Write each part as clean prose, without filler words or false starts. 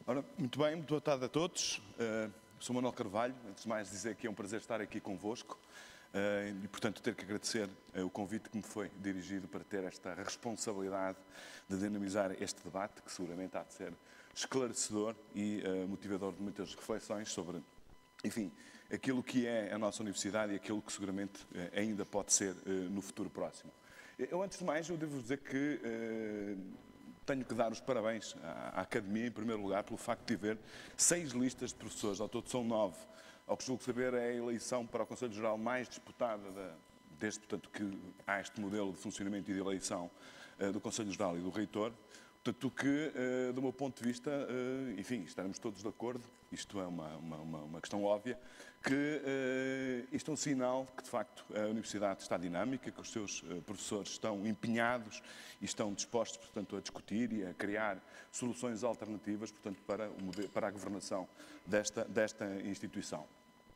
Ora, muito bem, muito boa tarde a todos. Sou Manuel Carvalho. Antes de mais dizer que é um prazer estar aqui convosco e, portanto, ter que agradecer o convite que me foi dirigido para ter esta responsabilidade de dinamizar este debate, que seguramente há de ser esclarecedor e motivador de muitas reflexões sobre, enfim, aquilo que é a nossa universidade e aquilo que seguramente ainda pode ser no futuro próximo. Eu, antes de mais, eu devo dizer que tenho que dar os parabéns à Academia, em primeiro lugar, pelo facto de haver 6 listas de professores, ao todo são 9. Ao que julgo saber, é a eleição para o Conselho Geral mais disputada desde, portanto, que há este modelo de funcionamento e de eleição do Conselho Geral e do Reitor. Portanto, que, do meu ponto de vista, enfim, estaremos todos de acordo, isto é uma questão óbvia, que isto é um sinal que, de facto, a Universidade está dinâmica, que os seus professores estão empenhados e estão dispostos, portanto, a discutir e a criar soluções alternativas, portanto, para a governação desta instituição.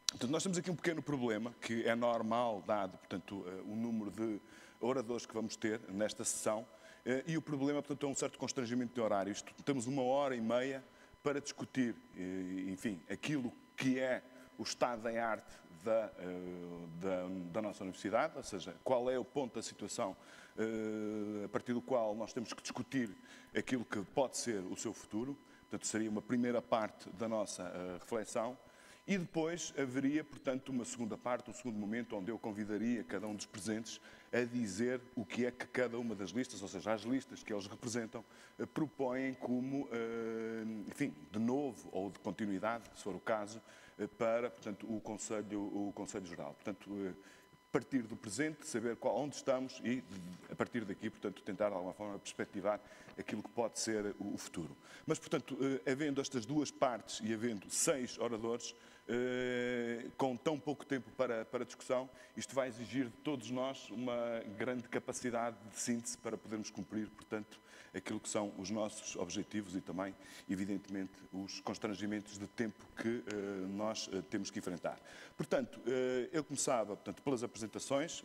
Portanto, nós temos aqui um pequeno problema, que é normal, dado, portanto, o número de oradores que vamos ter nesta sessão, e o problema, portanto, é um certo constrangimento de horário. Temos 1h30 para discutir, enfim, aquilo que é o estado da arte da nossa universidade, ou seja, qual é o ponto da situação a partir do qual nós temos que discutir aquilo que pode ser o seu futuro. Portanto, seria uma primeira parte da nossa reflexão. E depois haveria, portanto, uma segunda parte, um segundo momento, onde eu convidaria cada um dos presentes a dizer o que é que cada uma das listas, ou seja, as listas que eles representam, propõem como, enfim, de novo ou de continuidade, se for o caso, para, portanto, o Conselho Geral. Portanto, partir do presente, saber onde estamos e, a partir daqui, portanto, tentar, de alguma forma, perspectivar aquilo que pode ser o futuro. Mas, portanto, havendo estas duas partes e havendo 6 oradores, com tão pouco tempo para discussão, isto vai exigir de todos nós uma grande capacidade de síntese para podermos cumprir, portanto, aquilo que são os nossos objetivos e também, evidentemente, os constrangimentos de tempo que nós temos que enfrentar. Portanto, eu começava, portanto, pelas apresentações,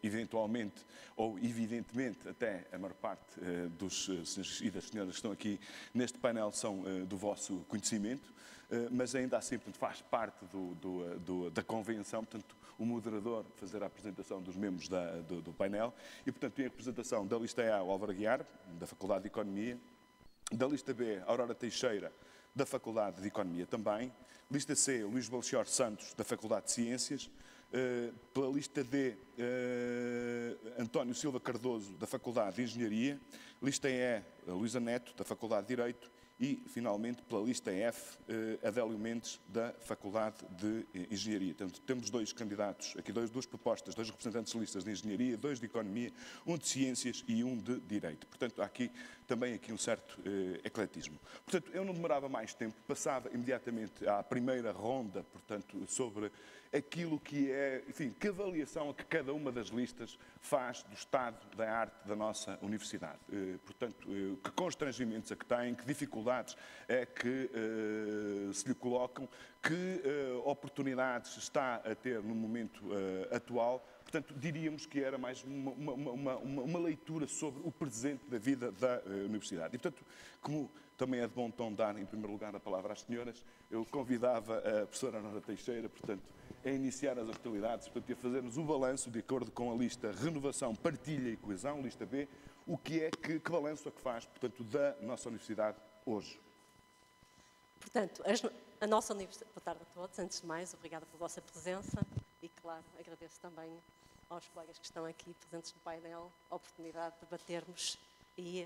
eventualmente, ou evidentemente, até a maior parte dos senhores e das senhoras que estão aqui neste painel são do vosso conhecimento, mas ainda assim, portanto, faz parte da convenção, portanto, o moderador fazer a apresentação dos membros do painel e, portanto, em representação da lista A, o Álvaro Aguiar, da Faculdade de Economia, da lista B, Aurora Teixeira, da Faculdade de Economia também, lista C, Luís Belchior Santos, da Faculdade de Ciências, pela lista D, António Silva Cardoso, da Faculdade de Engenharia, lista E, Luísa Neto, da Faculdade de Direito, e, finalmente, pela lista F, Adélio Mendes, da Faculdade de Engenharia. Portanto, temos 2 candidatos, aqui duas propostas, 2 representantes de listas de Engenharia, 2 de Economia, 1 de Ciências e 1 de Direito. Portanto, há aqui também um certo ecletismo. Portanto, eu não demorava mais tempo, passava imediatamente à primeira ronda, portanto, sobre aquilo que é, enfim, que avaliação a que cada uma das listas faz do estado da arte da nossa universidade. Portanto, que constrangimentos é que têm, que dificuldades é que se lhe colocam, que oportunidades está a ter no momento atual. Portanto, diríamos que era mais uma leitura sobre o presente da vida da universidade. E, portanto, como também é de bom tom dar, em primeiro lugar, a palavra às senhoras, eu convidava a professora Aurora Teixeira, portanto, a iniciar as hostilidades, portanto, e a fazermos o balanço, de acordo com a lista Renovação, Partilha e Coesão, lista B, o que é que balanço é que faz, portanto, da nossa universidade hoje. Portanto, a nossa universidade... Boa tarde a todos. Antes de mais, obrigada pela vossa presença e, claro, agradeço também aos colegas que estão aqui presentes no painel a oportunidade de debatermos e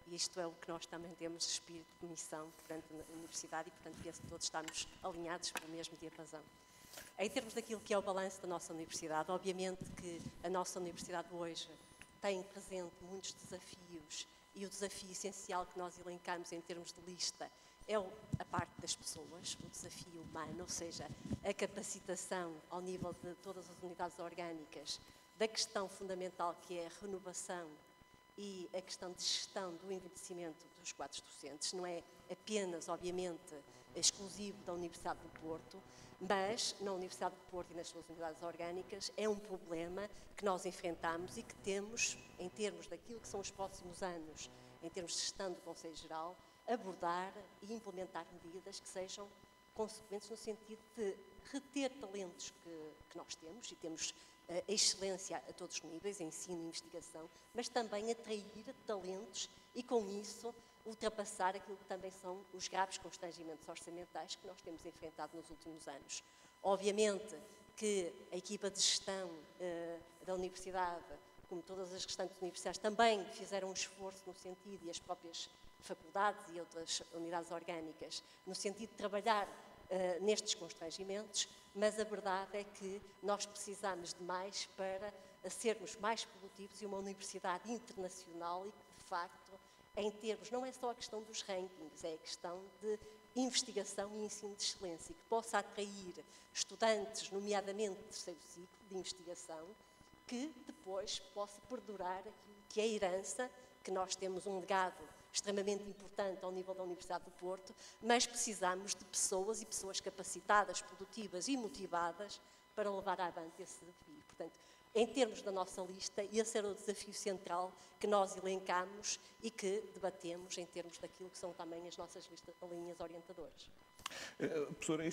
isto é o que nós também temos, espírito de missão perante a universidade e, portanto, penso que todos estamos alinhados pelo mesmo diapasão. Em termos daquilo que é o balanço da nossa universidade, obviamente que a nossa universidade hoje tem presente muitos desafios e o desafio essencial que nós elencamos em termos de lista é a parte das pessoas, o desafio humano, ou seja, a capacitação ao nível de todas as unidades orgânicas da questão fundamental que é a renovação e a questão de gestão do envelhecimento dos quadros docentes. Não é apenas, obviamente, exclusivo da Universidade do Porto, mas na Universidade do Porto e nas suas unidades orgânicas é um problema que nós enfrentamos e que temos, em termos daquilo que são os próximos anos, em termos de gestão do Conselho Geral, abordar e implementar medidas que sejam consequentes no sentido de reter talentos que nós temos, e temos a excelência a todos os níveis, ensino e investigação, mas também atrair talentos e, com isso, ultrapassar aquilo que também são os graves constrangimentos orçamentais que nós temos enfrentado nos últimos anos. Obviamente que a equipa de gestão da universidade, como todas as restantes universidades, também fizeram um esforço no sentido, e as próprias faculdades e outras unidades orgânicas, no sentido de trabalhar nestes constrangimentos, mas a verdade é que nós precisamos de mais para sermos mais produtivos e uma universidade internacional e que, de facto, em termos, não é só a questão dos rankings, é a questão de investigação e ensino de excelência, que possa atrair estudantes, nomeadamente de terceiro ciclo de investigação, que depois possa perdurar aquilo que é a herança, que nós temos um legado extremamente importante ao nível da Universidade do Porto, mas precisamos de pessoas e pessoas capacitadas, produtivas e motivadas para levar avante esse desafio. Portanto, em termos da nossa lista, esse era o desafio central que nós elencamos e que debatemos em termos daquilo que são também as nossas linhas orientadoras. Professora,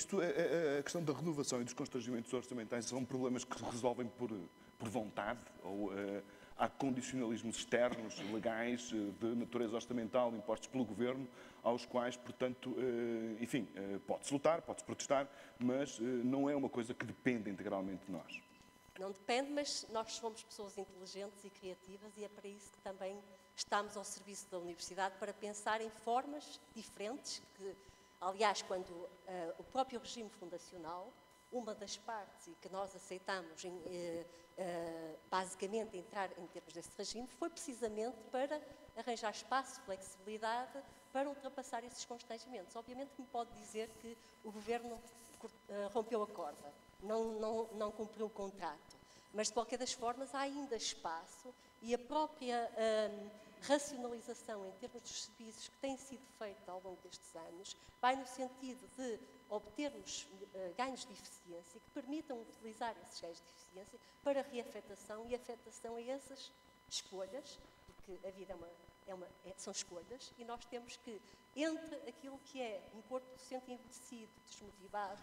a questão da renovação e dos constrangimentos orçamentais são problemas que se resolvem por vontade? Ou há condicionalismos externos, legais, de natureza orçamental, impostos pelo Governo, aos quais, portanto, enfim, pode-se lutar, pode-se protestar, mas não é uma coisa que depende integralmente de nós? Não depende, mas nós somos pessoas inteligentes e criativas e é para isso que também estamos ao serviço da Universidade, para pensar em formas diferentes que, aliás, quando o próprio regime fundacional, uma das partes e que nós aceitamos basicamente entrar em termos desse regime, foi precisamente para arranjar espaço, flexibilidade, para ultrapassar esses constrangimentos. Obviamente que me pode dizer que o Governo rompeu a corda, não cumpriu o contrato, mas de qualquer das formas há ainda espaço e a própria racionalização em termos dos serviços que tem sido feita ao longo destes anos vai no sentido de obtermos ganhos de eficiência que permitam utilizar esses ganhos de eficiência para reafetação e afetação a essas escolhas, porque a vida são escolhas e nós temos que, entre aquilo que é um corpo docente envelhecido, desmotivado,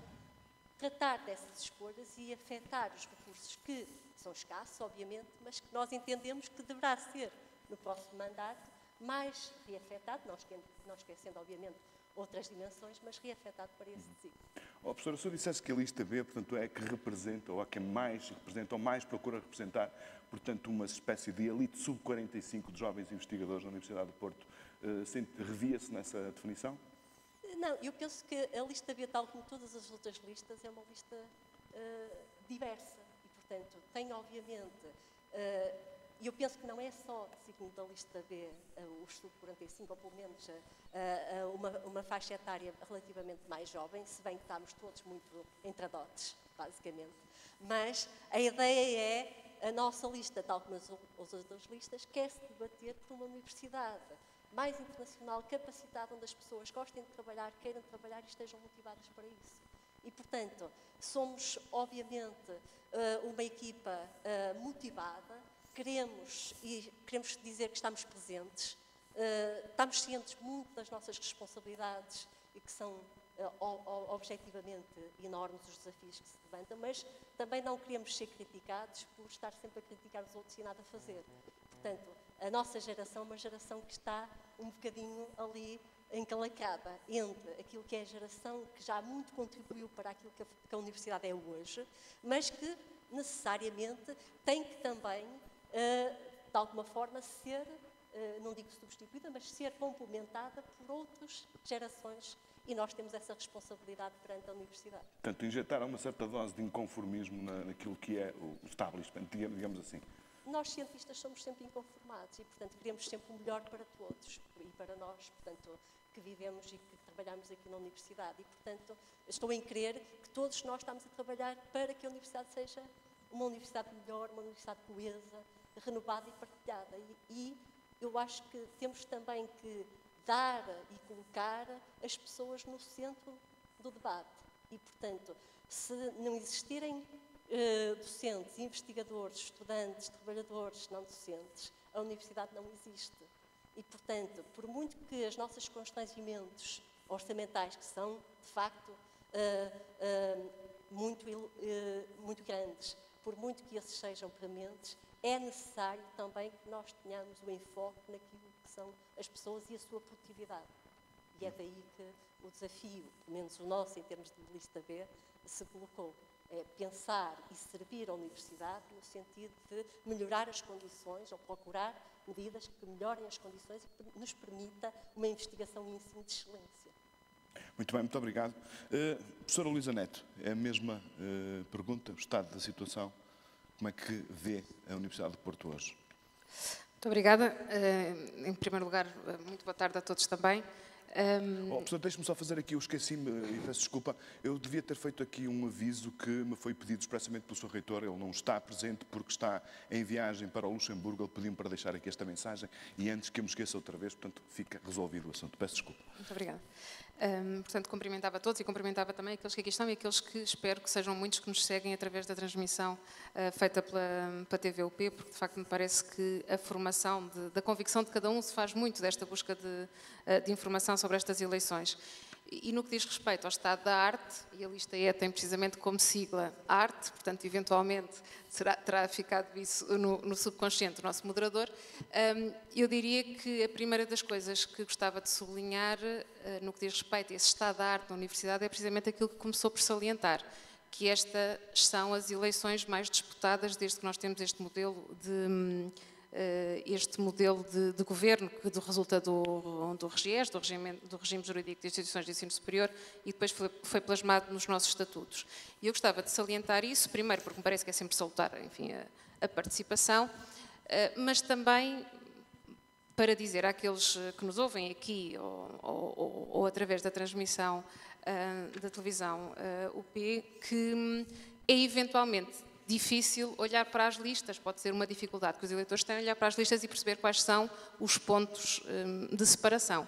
tratar dessas escolhas e afetar os recursos que são escassos, obviamente, mas que nós entendemos que deverá ser, no próximo mandato, mais reafetado, não esquecendo, obviamente, outras dimensões, mas reafetado para esse ciclo. Professora, se eu dissesse que a lista B, portanto, é que representa, ou é que mais representa, ou mais procura representar, portanto, uma espécie de elite sub-45 de jovens investigadores na Universidade do Porto, revia-se nessa definição? Não, eu penso que a lista B, tal como todas as outras listas, é uma lista diversa e, portanto, tem, obviamente, e eu penso que não é só, segundo a lista B, os sub-45, ou pelo menos uma faixa etária relativamente mais jovem, se bem que estamos todos muito entradotes, basicamente. Mas a ideia é, a nossa lista, tal como as outras listas, quer-se debater por uma universidade mais internacional, capacitada, onde as pessoas gostem de trabalhar, queiram trabalhar e estejam motivadas para isso. E, portanto, somos, obviamente, uma equipa motivada, queremos dizer que estamos presentes, estamos cientes muito das nossas responsabilidades e que são objetivamente enormes os desafios que se levantam, mas também não queremos ser criticados por estar sempre a criticar os outros e nada a fazer. Portanto, a nossa geração é uma geração que está um bocadinho ali encalacrada entre aquilo que é a geração que já muito contribuiu para aquilo que a Universidade é hoje, mas que necessariamente tem que também, de alguma forma, ser, não digo substituída, mas ser complementada por outras gerações. E nós temos essa responsabilidade perante a Universidade. Portanto, injetaram uma certa dose de inconformismo naquilo que é o establishment, digamos assim. Nós, cientistas, somos sempre inconformados e, portanto, queremos sempre o melhor para todos e para nós, portanto, que vivemos e que trabalhamos aqui na Universidade. E, portanto, estou em crer que todos nós estamos a trabalhar para que a Universidade seja uma universidade melhor, uma universidade coesa, renovada e partilhada. E eu acho que temos também que dar e colocar as pessoas no centro do debate. E, portanto, se não existirem docentes, investigadores, estudantes, trabalhadores não docentes, a universidade não existe. E, portanto, por muito que os nossos constrangimentos orçamentais, que são, de facto, muito grandes, por muito que esses sejam prementes, é necessário também que nós tenhamos o enfoque naquilo que são as pessoas e a sua produtividade. E é daí que o desafio, pelo menos o nosso, em termos de lista B, se colocou. É pensar e servir a universidade no sentido de melhorar as condições, ou procurar medidas que melhorem as condições e que nos permita uma investigação e ensino de excelência. Muito bem, muito obrigado. Professora Luísa Neto, é a mesma pergunta, o estado da situação, como é que vê a Universidade do Porto hoje? Muito obrigada. Em primeiro lugar, muito boa tarde a todos também. Professor, deixe-me só fazer aqui, eu esqueci-me e peço desculpa, eu devia ter feito aqui um aviso que me foi pedido expressamente pelo Sr. Reitor, ele não está presente porque está em viagem para o Luxemburgo, ele pediu-me para deixar aqui esta mensagem e antes que eu me esqueça outra vez, portanto, fica resolvido o assunto. Peço desculpa. Muito obrigada. Portanto, cumprimentava a todos e cumprimentava também aqueles que aqui estão e aqueles que espero que sejam muitos que nos seguem através da transmissão feita pela TVUP, porque de facto me parece que a formação da convicção de cada um se faz muito desta busca de informação sobre estas eleições. E no que diz respeito ao estado da arte, e a lista E tem precisamente como sigla arte, portanto, eventualmente terá ficado isso no subconsciente do nosso moderador, eu diria que a primeira das coisas que gostava de sublinhar no que diz respeito a esse estado da arte na universidade é precisamente aquilo que começou por salientar, que estas são as eleições mais disputadas desde que nós temos este modelo de governo que resulta do RGES, do Regime Jurídico de Instituições de Ensino Superior, e depois foi plasmado nos nossos estatutos. E eu gostava de salientar isso, primeiro porque me parece que é sempre salutar, enfim, a participação, mas também para dizer àqueles que nos ouvem aqui ou através da transmissão da televisão UP que é eventualmente difícil olhar para as listas, pode ser uma dificuldade que os eleitores têm, olhar para as listas e perceber quais são os pontos de separação.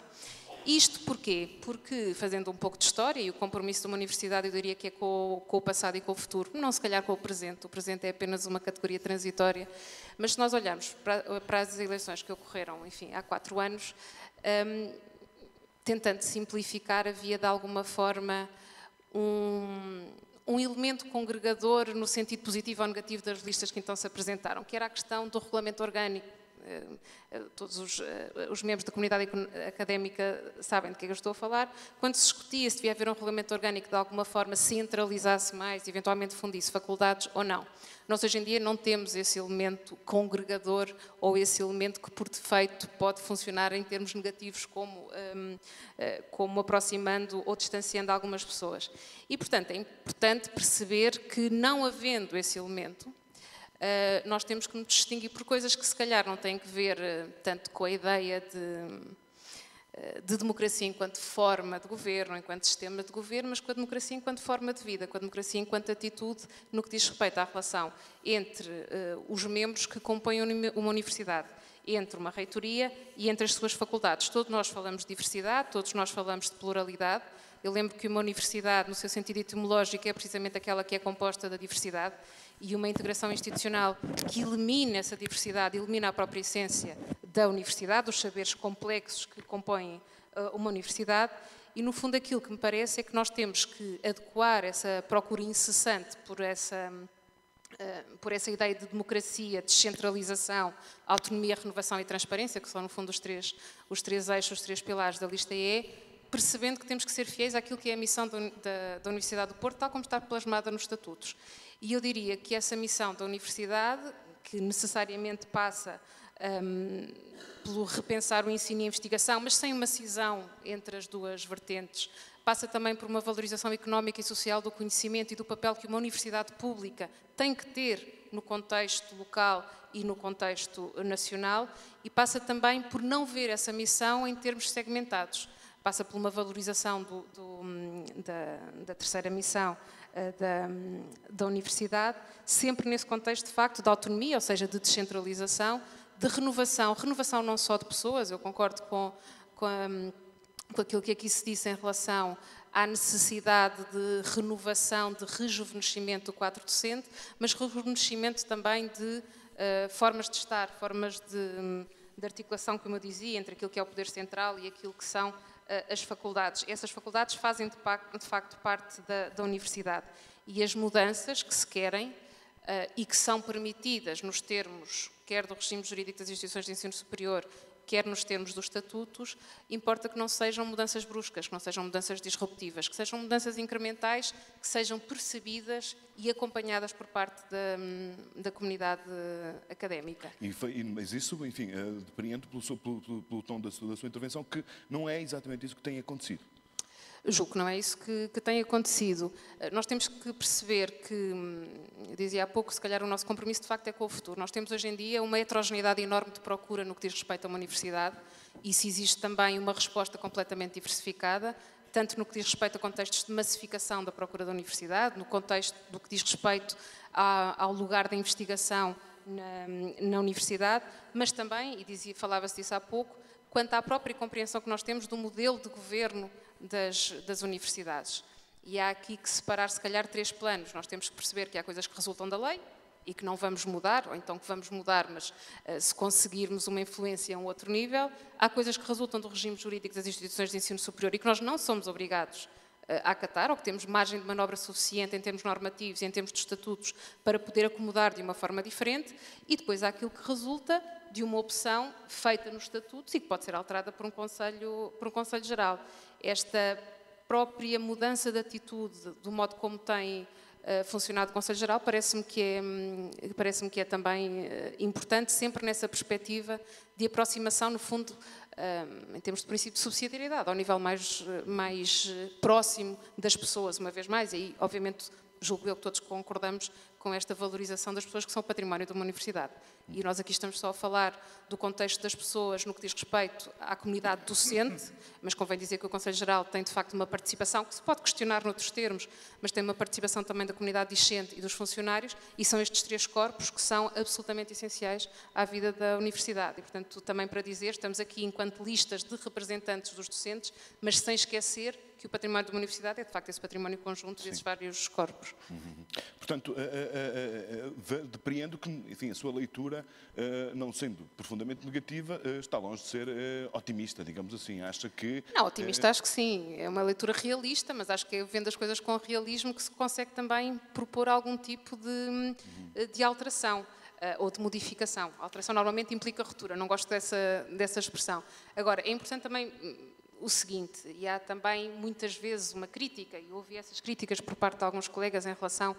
Isto porquê? Porque, fazendo um pouco de história, e o compromisso de uma universidade, eu diria que é com o passado e com o futuro, não se calhar com o presente é apenas uma categoria transitória, mas se nós olharmos para as eleições que ocorreram, enfim, há 4 anos, tentando simplificar, havia de alguma forma um elemento congregador no sentido positivo ou negativo das listas que então se apresentaram, que era a questão do regulamento orgânico. Todos os membros da comunidade académica sabem de que é que eu estou a falar. Quando se discutia se devia haver um regulamento orgânico que de alguma forma centralizasse mais, eventualmente fundisse faculdades ou não. Nós hoje em dia não temos esse elemento congregador ou esse elemento que por defeito pode funcionar em termos negativos como aproximando ou distanciando algumas pessoas. E portanto é importante perceber que não havendo esse elemento, nós temos que nos distinguir por coisas que se calhar não têm que ver tanto com a ideia de democracia enquanto forma de governo, enquanto sistema de governo, mas com a democracia enquanto forma de vida, com a democracia enquanto atitude no que diz respeito à relação entre os membros que compõem uma universidade, entre uma reitoria e entre as suas faculdades. Todos nós falamos de diversidade, todos nós falamos de pluralidade. Eu lembro que uma universidade, no seu sentido etimológico, é precisamente aquela que é composta da diversidade, e uma integração institucional que elimina essa diversidade, elimina a própria essência da universidade, dos saberes complexos que compõem uma universidade, e no fundo aquilo que me parece é que nós temos que adequar essa procura incessante por essa ideia de democracia, descentralização, autonomia, renovação e transparência, que são no fundo os três eixos, os 3 pilares da lista E, percebendo que temos que ser fiéis àquilo que é a missão da Universidade do Porto, tal como está plasmada nos estatutos. E eu diria que essa missão da universidade, que necessariamente passa pelo repensar o ensino e a investigação, mas sem uma cisão entre as duas vertentes, passa também por uma valorização económica e social do conhecimento e do papel que uma universidade pública tem que ter no contexto local e no contexto nacional, e passa também por não ver essa missão em termos segmentados. Passa por uma valorização da terceira missão da universidade, sempre nesse contexto de facto de autonomia, ou seja, de descentralização, de renovação não só de pessoas, eu concordo com aquilo que aqui se disse em relação à necessidade de renovação, de rejuvenescimento do quadro docente, mas rejuvenescimento também de formas de estar, formas de articulação, como eu dizia, entre aquilo que é o poder central e aquilo que são as faculdades. Essas faculdades fazem de facto parte da universidade. E as mudanças que se querem e que são permitidas nos termos, quer do regime jurídico das instituições de ensino superior, quer nos termos dos estatutos, importa que não sejam mudanças bruscas, que não sejam mudanças disruptivas, que sejam mudanças incrementais, que sejam percebidas e acompanhadas por parte da comunidade académica. Mas isso, enfim, depreendo pelo tom da sua intervenção que não é exatamente isso que tem acontecido. Julgo que não é isso que tem acontecido. Nós temos que perceber que, eu dizia há pouco, se calhar o nosso compromisso de facto é com o futuro. Nós temos hoje em dia uma heterogeneidade enorme de procura no que diz respeito a uma universidade, e se existe também uma resposta completamente diversificada, tanto no que diz respeito a contextos de massificação da procura da universidade, no contexto do que diz respeito ao lugar da investigação na universidade, mas também, e falava-se disso há pouco, quanto à própria compreensão que nós temos do modelo de governo das universidades. E há aqui que separar, se calhar, 3 planos. Nós temos que perceber que há coisas que resultam da lei e que não vamos mudar, ou então que vamos mudar, mas se conseguirmos uma influência a um outro nível. Há coisas que resultam do regime jurídico das instituições de ensino superior e que nós não somos obrigados a acatar, ou que temos margem de manobra suficiente em termos normativos e em termos de estatutos para poder acomodar de uma forma diferente. E depois há aquilo que resulta de uma opção feita nos estatutos e que pode ser alterada por um Conselho Geral. Esta própria mudança de atitude, do modo como tem funcionado o Conselho Geral, parece-me que é também importante, sempre nessa perspectiva de aproximação, no fundo, em termos de princípio de subsidiariedade, ao nível mais próximo das pessoas, uma vez mais, e aí, obviamente, julgo eu que todos concordamos com esta valorização das pessoas que são património de uma universidade. E nós aqui estamos só a falar do contexto das pessoas no que diz respeito à comunidade docente, mas convém dizer que o Conselho Geral tem de facto uma participação, que se pode questionar noutros termos, mas tem uma participação também da comunidade discente e dos funcionários, e são estes 3 corpos que são absolutamente essenciais à vida da universidade. E, portanto, também para dizer, estamos aqui enquanto listas de representantes dos docentes, mas sem esquecer que o património de uma universidade é, de facto, esse património conjunto desses vários corpos. Portanto, depreendo que, enfim, a sua leitura, não sendo profundamente negativa, está longe de ser otimista, digamos assim. Acha que... Não, otimista acho que sim. É uma leitura realista, mas acho que é vendo as coisas com realismo que se consegue também propor algum tipo de alteração. Ou de modificação. A alteração normalmente implica ruptura, não gosto dessa expressão. Agora, é importante também o seguinte, e há também muitas vezes uma crítica, e eu ouvi essas críticas por parte de alguns colegas em relação,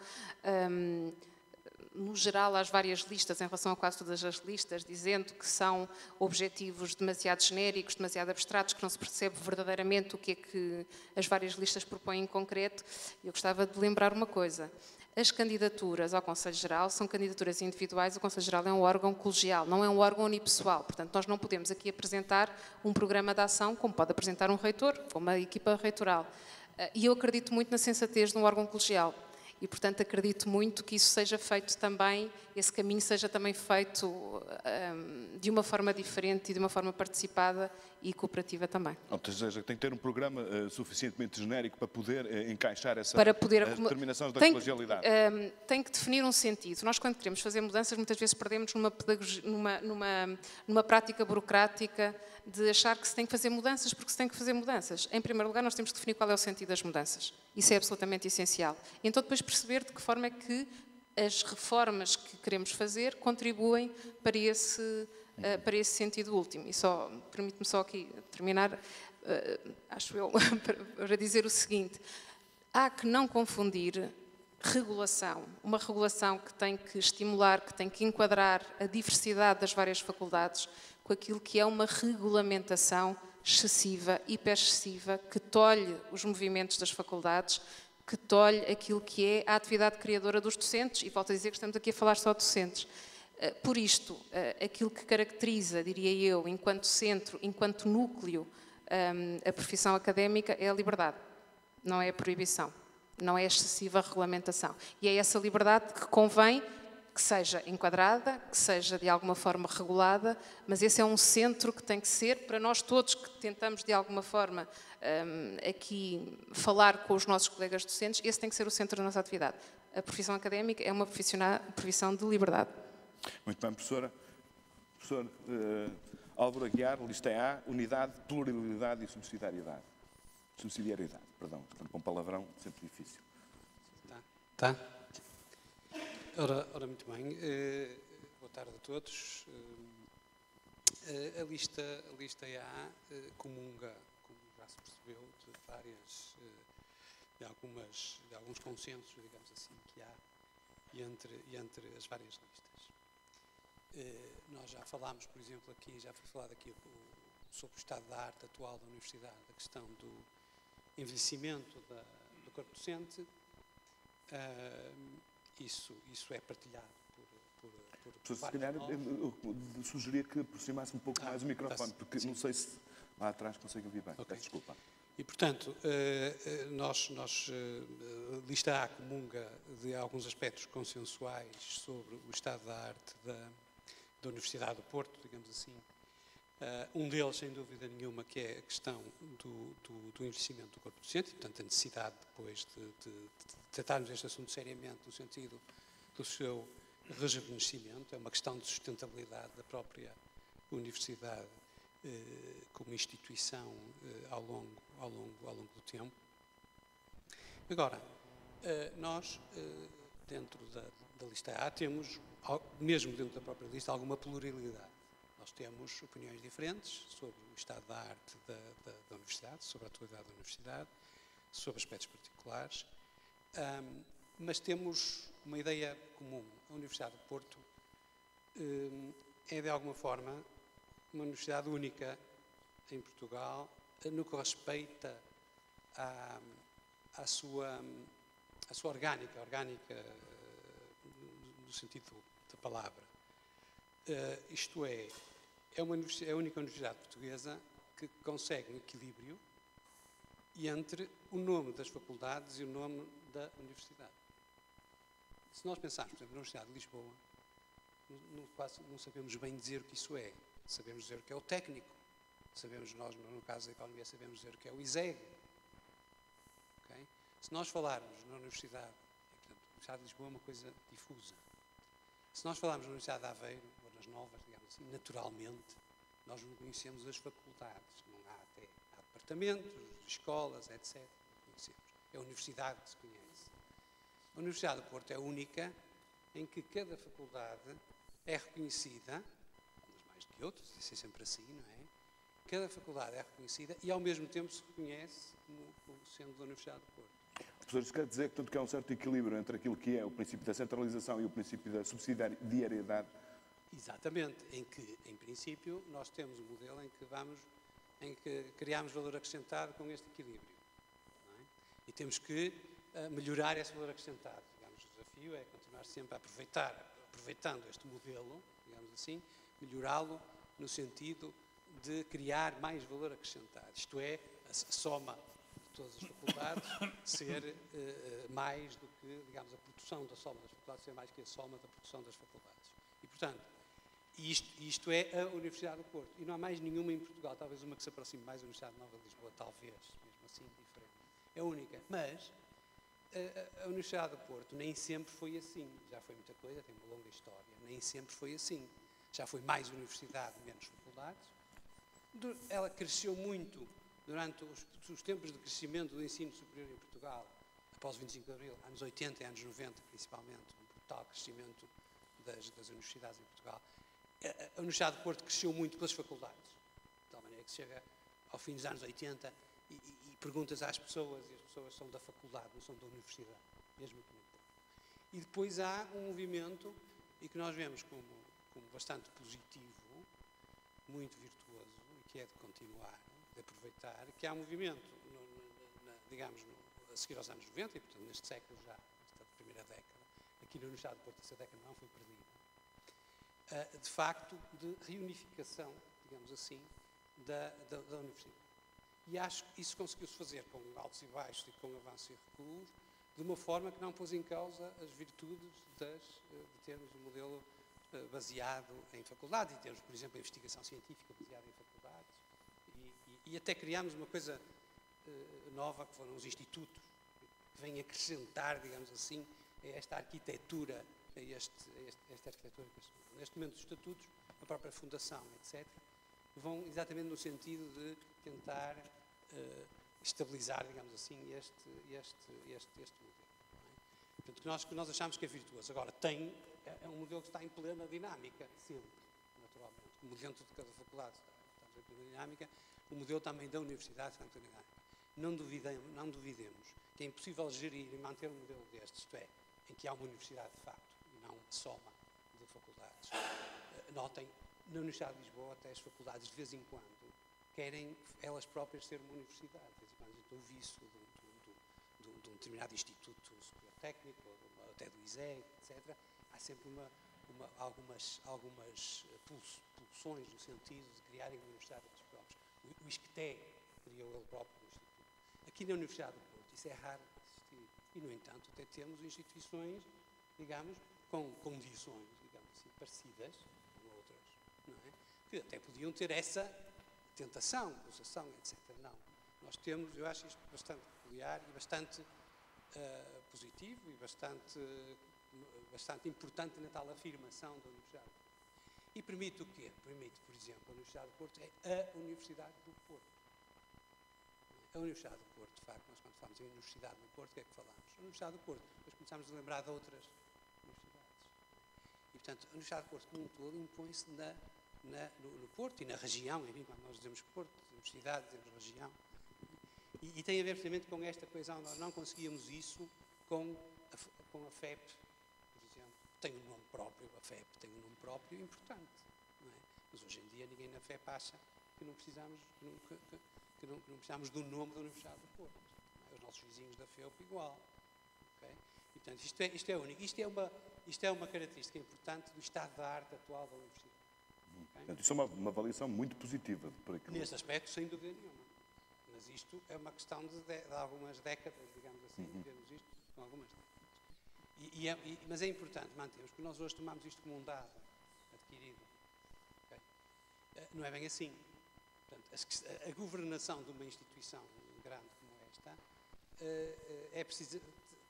no geral, às várias listas, em relação a quase todas as listas, dizendo que são objetivos demasiado genéricos, demasiado abstratos, que não se percebe verdadeiramente o que é que as várias listas propõem em concreto. Eu gostava de lembrar uma coisa. As candidaturas ao Conselho Geral são candidaturas individuais, o Conselho Geral é um órgão colegial, não é um órgão unipessoal. Portanto, nós não podemos aqui apresentar um programa de ação, como pode apresentar um reitor, ou uma equipa reitoral. E eu acredito muito na sensatez de um órgão colegial. E, portanto, acredito muito que isso seja feito também, esse caminho seja também feito de uma forma diferente e de uma forma participada e cooperativa também. Ou seja, tem que ter um programa suficientemente genérico para poder encaixar essa determinação da colegialidade. Tem que definir um sentido. Nós, quando queremos fazer mudanças, muitas vezes perdemos numa prática burocrática de achar que se tem que fazer mudanças porque se tem que fazer mudanças. Em primeiro lugar, nós temos que definir qual é o sentido das mudanças. Isso é absolutamente essencial. Então, depois perceber de que forma é que as reformas que queremos fazer contribuem para esse sentido último. E permite-me só aqui terminar, acho eu, para dizer o seguinte. Há que não confundir regulação, uma regulação que tem que estimular, que tem que enquadrar a diversidade das várias faculdades, com aquilo que é uma regulamentação excessiva, hiper-excessiva, que tolhe os movimentos das faculdades, que tolhe aquilo que é a atividade criadora dos docentes, e volto a dizer que estamos aqui a falar só de docentes. Por isto, aquilo que caracteriza, diria eu, enquanto centro, enquanto núcleo, a profissão académica é a liberdade, não é a proibição, não é a excessiva regulamentação. E é essa liberdade que convém que seja enquadrada, que seja de alguma forma regulada, mas esse é um centro que tem que ser, para nós todos que tentamos de alguma forma aqui falar com os nossos colegas docentes, esse tem que ser o centro da nossa atividade. A profissão académica é uma profissão de liberdade. Muito bem, professora. Professor, Álvaro Aguiar, lista A, unidade, pluralidade e subsidiariedade. Subsidiariedade, perdão, portanto, com palavrão, sempre difícil. Tá? Ora, muito bem. Boa tarde a todos. A lista A comunga, como já se percebeu, de várias, de alguns consensos, digamos assim, que há entre as várias listas. Nós já falámos, por exemplo, aqui, já foi falado aqui sobre o estado da arte atual da Universidade, a questão do envelhecimento do corpo docente. Isso é partilhado por Se calhar, eu sugeria que aproximasse um pouco mais o microfone, porque não sei se lá atrás consegue ouvir bem. Okay. Peço desculpa. E, portanto, nós lista A comunga de alguns aspectos consensuais sobre o estado da arte da Universidade do Porto, digamos assim. Um deles, sem dúvida nenhuma, que é a questão do envelhecimento do corpo docente, e, portanto, a necessidade depois de tratarmos este assunto seriamente no sentido do seu rejuvenescimento. É uma questão de sustentabilidade da própria Universidade como instituição ao longo do tempo. Agora, nós, dentro da lista A, temos, mesmo dentro da própria lista, alguma pluralidade. Nós temos opiniões diferentes sobre o estado da arte da Universidade, sobre a atualidade da Universidade, sobre aspectos particulares, mas temos uma ideia comum. A Universidade do Porto é, de alguma forma, uma universidade única em Portugal, no que respeita à sua orgânica no sentido da palavra. Isto é a única universidade portuguesa que consegue um equilíbrio entre o nome das faculdades e o nome da universidade. Se nós pensarmos, por exemplo, na Universidade de Lisboa, quase não sabemos bem dizer o que isso é. Sabemos dizer o que é o técnico. Sabemos, nós, no caso da economia, sabemos dizer o que é o ISEG. Okay? Se nós falarmos na Universidade, portanto, a Universidade de Lisboa é uma coisa difusa. Se nós falarmos na Universidade de Aveiro, ou nas novas, digamos assim, naturalmente, nós não conhecemos as faculdades. Não há há departamentos, escolas, etc. Não conhecemos. É a universidade que se conhece. A Universidade do Porto é a única em que cada faculdade é reconhecida, umas mais do que outras, isso é sempre assim, não é? Cada faculdade é reconhecida e, ao mesmo tempo, se reconhece como sendo da Universidade do Porto. Professor, isso quer dizer que há um certo equilíbrio entre aquilo que é o princípio da centralização e o princípio da subsidiariedade? Exatamente, em que, em princípio, nós temos um modelo em que criamos valor acrescentado com este equilíbrio. Não é? E temos que melhorar esse valor acrescentado. Digamos, o desafio é continuar sempre a aproveitando este modelo, digamos assim, melhorá-lo no sentido de criar mais valor acrescentado. Isto é, a soma de todas as faculdades ser mais do que, digamos, a produção da soma das faculdades ser mais que a soma da produção das faculdades. E, portanto, isto é a Universidade do Porto. E não há mais nenhuma em Portugal, talvez uma que se aproxime mais da Universidade Nova de Lisboa, talvez, mesmo assim, diferente. É única. Mas a Universidade do Porto nem sempre foi assim. Já foi muita coisa, tem uma longa história. Nem sempre foi assim. Já foi mais universidade, menos faculdades. Ela cresceu muito durante os tempos de crescimento do ensino superior em Portugal, após o 25 de Abril, anos 80 e anos 90, principalmente, um brutal crescimento das universidades em Portugal. A Universidade do Porto cresceu muito pelas faculdades, de tal maneira que chega ao fim dos anos 80 e perguntas às pessoas, e as pessoas são da faculdade, não são da universidade, mesmo que no Porto. E depois há um movimento, e que nós vemos como bastante positivo, muito virtuoso, e que é de continuar, de aproveitar, que há um movimento, digamos, a seguir aos anos 90, e portanto neste século já, nesta primeira década, aqui na Universidade do Porto essa década não foi perdida, de facto, de reunificação, digamos assim, da universidade. E acho que isso conseguiu-se fazer com altos e baixos e com avanços e recuos, de uma forma que não pôs em causa as virtudes de termos um modelo baseado em faculdades, e termos, por exemplo, a investigação científica baseada em faculdades, e até criámos uma coisa nova, que foram os institutos, que vêm acrescentar, digamos assim, a esta arquitetura, esta arquitetura, neste momento os estatutos, a própria fundação, etc., vão exatamente no sentido de tentar estabilizar, digamos assim, este modelo. Portanto, que nós achamos que é virtuoso. Agora, é um modelo que está em plena dinâmica, sempre, naturalmente. Como dentro de cada faculdade estamos em plena dinâmica, o modelo também da universidade está em plena dinâmica. Não duvidemos que é impossível gerir e manter um modelo destes, isto é, em que há uma universidade de facto e não uma soma de faculdades. Notem, na Universidade de Lisboa, até as faculdades, de vez em quando, querem elas próprias ser uma universidade. De vez em quando, eu ouvi isso de um determinado instituto superior técnico, ou até do ISEG, etc. Há sempre algumas pulsões no sentido de criarem uma universidade dos próprios. O ISCTE criou ele próprio um instituto. Aqui na Universidade do Porto, isso é raro existir. E, no entanto, até temos instituições, digamos, com condições, digamos assim, parecidas com outras, não é? Que até podiam ter essa tentação, pulsação, etc. Não. Nós temos, eu acho isto bastante peculiar e bastante positivo e bastante importante na tal afirmação da Universidade. E permite o quê? Permite, por exemplo, a Universidade do Porto é a Universidade do Porto. A Universidade do Porto, de facto, nós quando falamos em Universidade do Porto, o que é que falamos? A Universidade do Porto. Depois começamos a lembrar de outras universidades. E, portanto, a Universidade do Porto, como um todo, impõe-se no Porto e na região, enfim, quando nós dizemos Porto, dizemos cidade, dizemos região. E tem a ver precisamente com esta coesão. Nós não conseguíamos isso com a FEP, por exemplo. Tem um nome próprio, a FEP tem um nome próprio importante. Não é? Mas hoje em dia ninguém na FEP acha que não precisamos, que não precisamos do nome da Universidade do Porto. Não é? Os nossos vizinhos da FEUP igual. Okay? E, portanto, isto é único. Isto é uma característica importante do estado da arte atual da Universidade. Okay? Portanto, isso é uma avaliação muito positiva. Nesse aspecto, sem dúvida nenhuma. Mas isto é uma questão de algumas décadas, digamos assim, vermos isto com algumas décadas. Mas é importante mantermos, porque nós hoje tomamos isto como um dado adquirido. Okay? Não é bem assim. Portanto, a governação de uma instituição grande como esta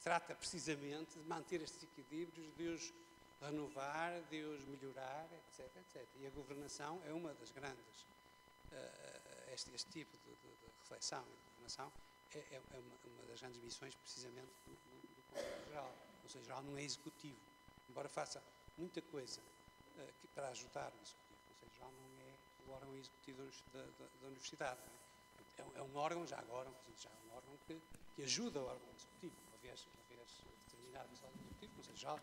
trata precisamente de manter estes equilíbrios, de os renovar, de os melhorar, etc, etc. E a governação é uma das grandes... Este tipo de reflexão e de governação é uma das grandes missões, precisamente, do Conselho Geral. O Conselho Geral não é executivo, embora faça muita coisa para ajudar o executivo. O Conselho Geral não é o órgão executivo da universidade. É um órgão, já agora, um órgão que ajuda o órgão executivo. Uma vez determinado o órgão executivo, o Conselho Geral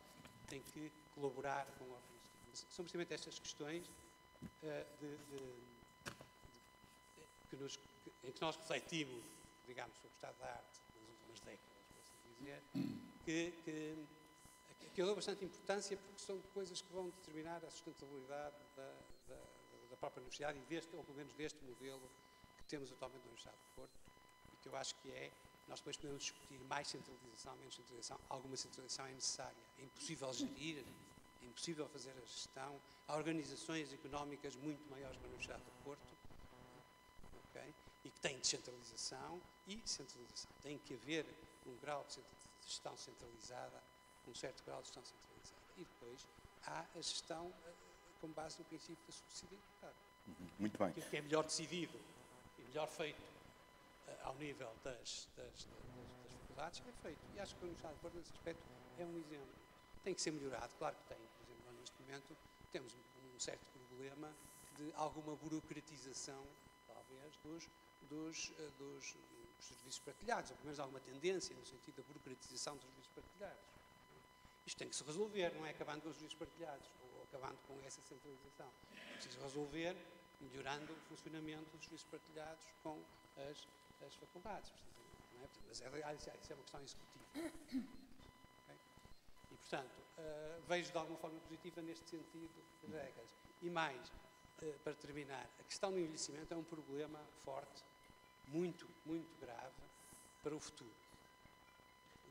tem que colaborar com o órgão executivo. Mas são precisamente estas questões em que nós refletimos, digamos, sobre o estado da arte nas últimas décadas, por assim dizer, que eu dou bastante importância porque são coisas que vão determinar a sustentabilidade da própria universidade ou pelo menos deste modelo que temos atualmente na Universidade do Porto, e que eu acho que nós depois podemos discutir mais centralização, menos centralização. Alguma centralização é necessária. É impossível gerir, é impossível fazer a gestão. Há organizações económicas muito maiores na Universidade do Porto, e que têm descentralização e centralização. Tem que haver um grau de gestão centralizada, um certo grau de gestão centralizada. E depois há a gestão com base no princípio da subsidiariedade. Muito bem. Aquilo que é melhor decidido e melhor feito ao nível das faculdades é feito. E acho que a Universidade do Porto, nesse aspecto, é um exemplo. Tem que ser melhorado, claro que tem. Por exemplo, nós, neste momento, temos um certo problema de alguma burocratização, talvez, dos serviços partilhados, ou pelo menos alguma tendência no sentido da burocratização dos serviços partilhados. Isto tem que se resolver, não é acabando com os serviços partilhados, ou acabando com essa centralização. É preciso resolver melhorando o funcionamento dos serviços partilhados com as faculdades. Não é? Mas isso é uma questão executiva. Okay? E, portanto, vejo de alguma forma positiva neste sentido as décadas. E mais, para terminar, a questão do envelhecimento é um problema forte, muito, muito grave para o futuro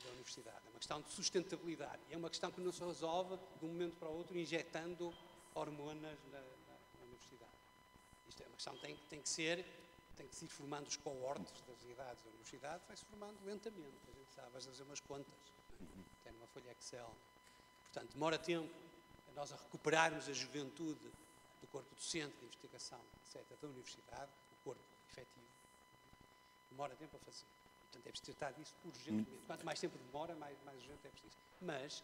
da universidade. É uma questão de sustentabilidade. É uma questão que não se resolve de um momento para o outro injetando hormonas na universidade. Isto é uma questão que tem que se ir formando os coortes das idades da universidade, vai-se formando lentamente. A gente sabe, vais fazer umas contas, tem numa folha Excel. Portanto, demora tempo a nós a recuperarmos a juventude do corpo docente de investigação, etc., da universidade, o corpo efetivo, demora tempo a fazer. Portanto, é preciso tratar disso urgentemente. Quanto mais tempo demora, mais urgente é preciso. Mas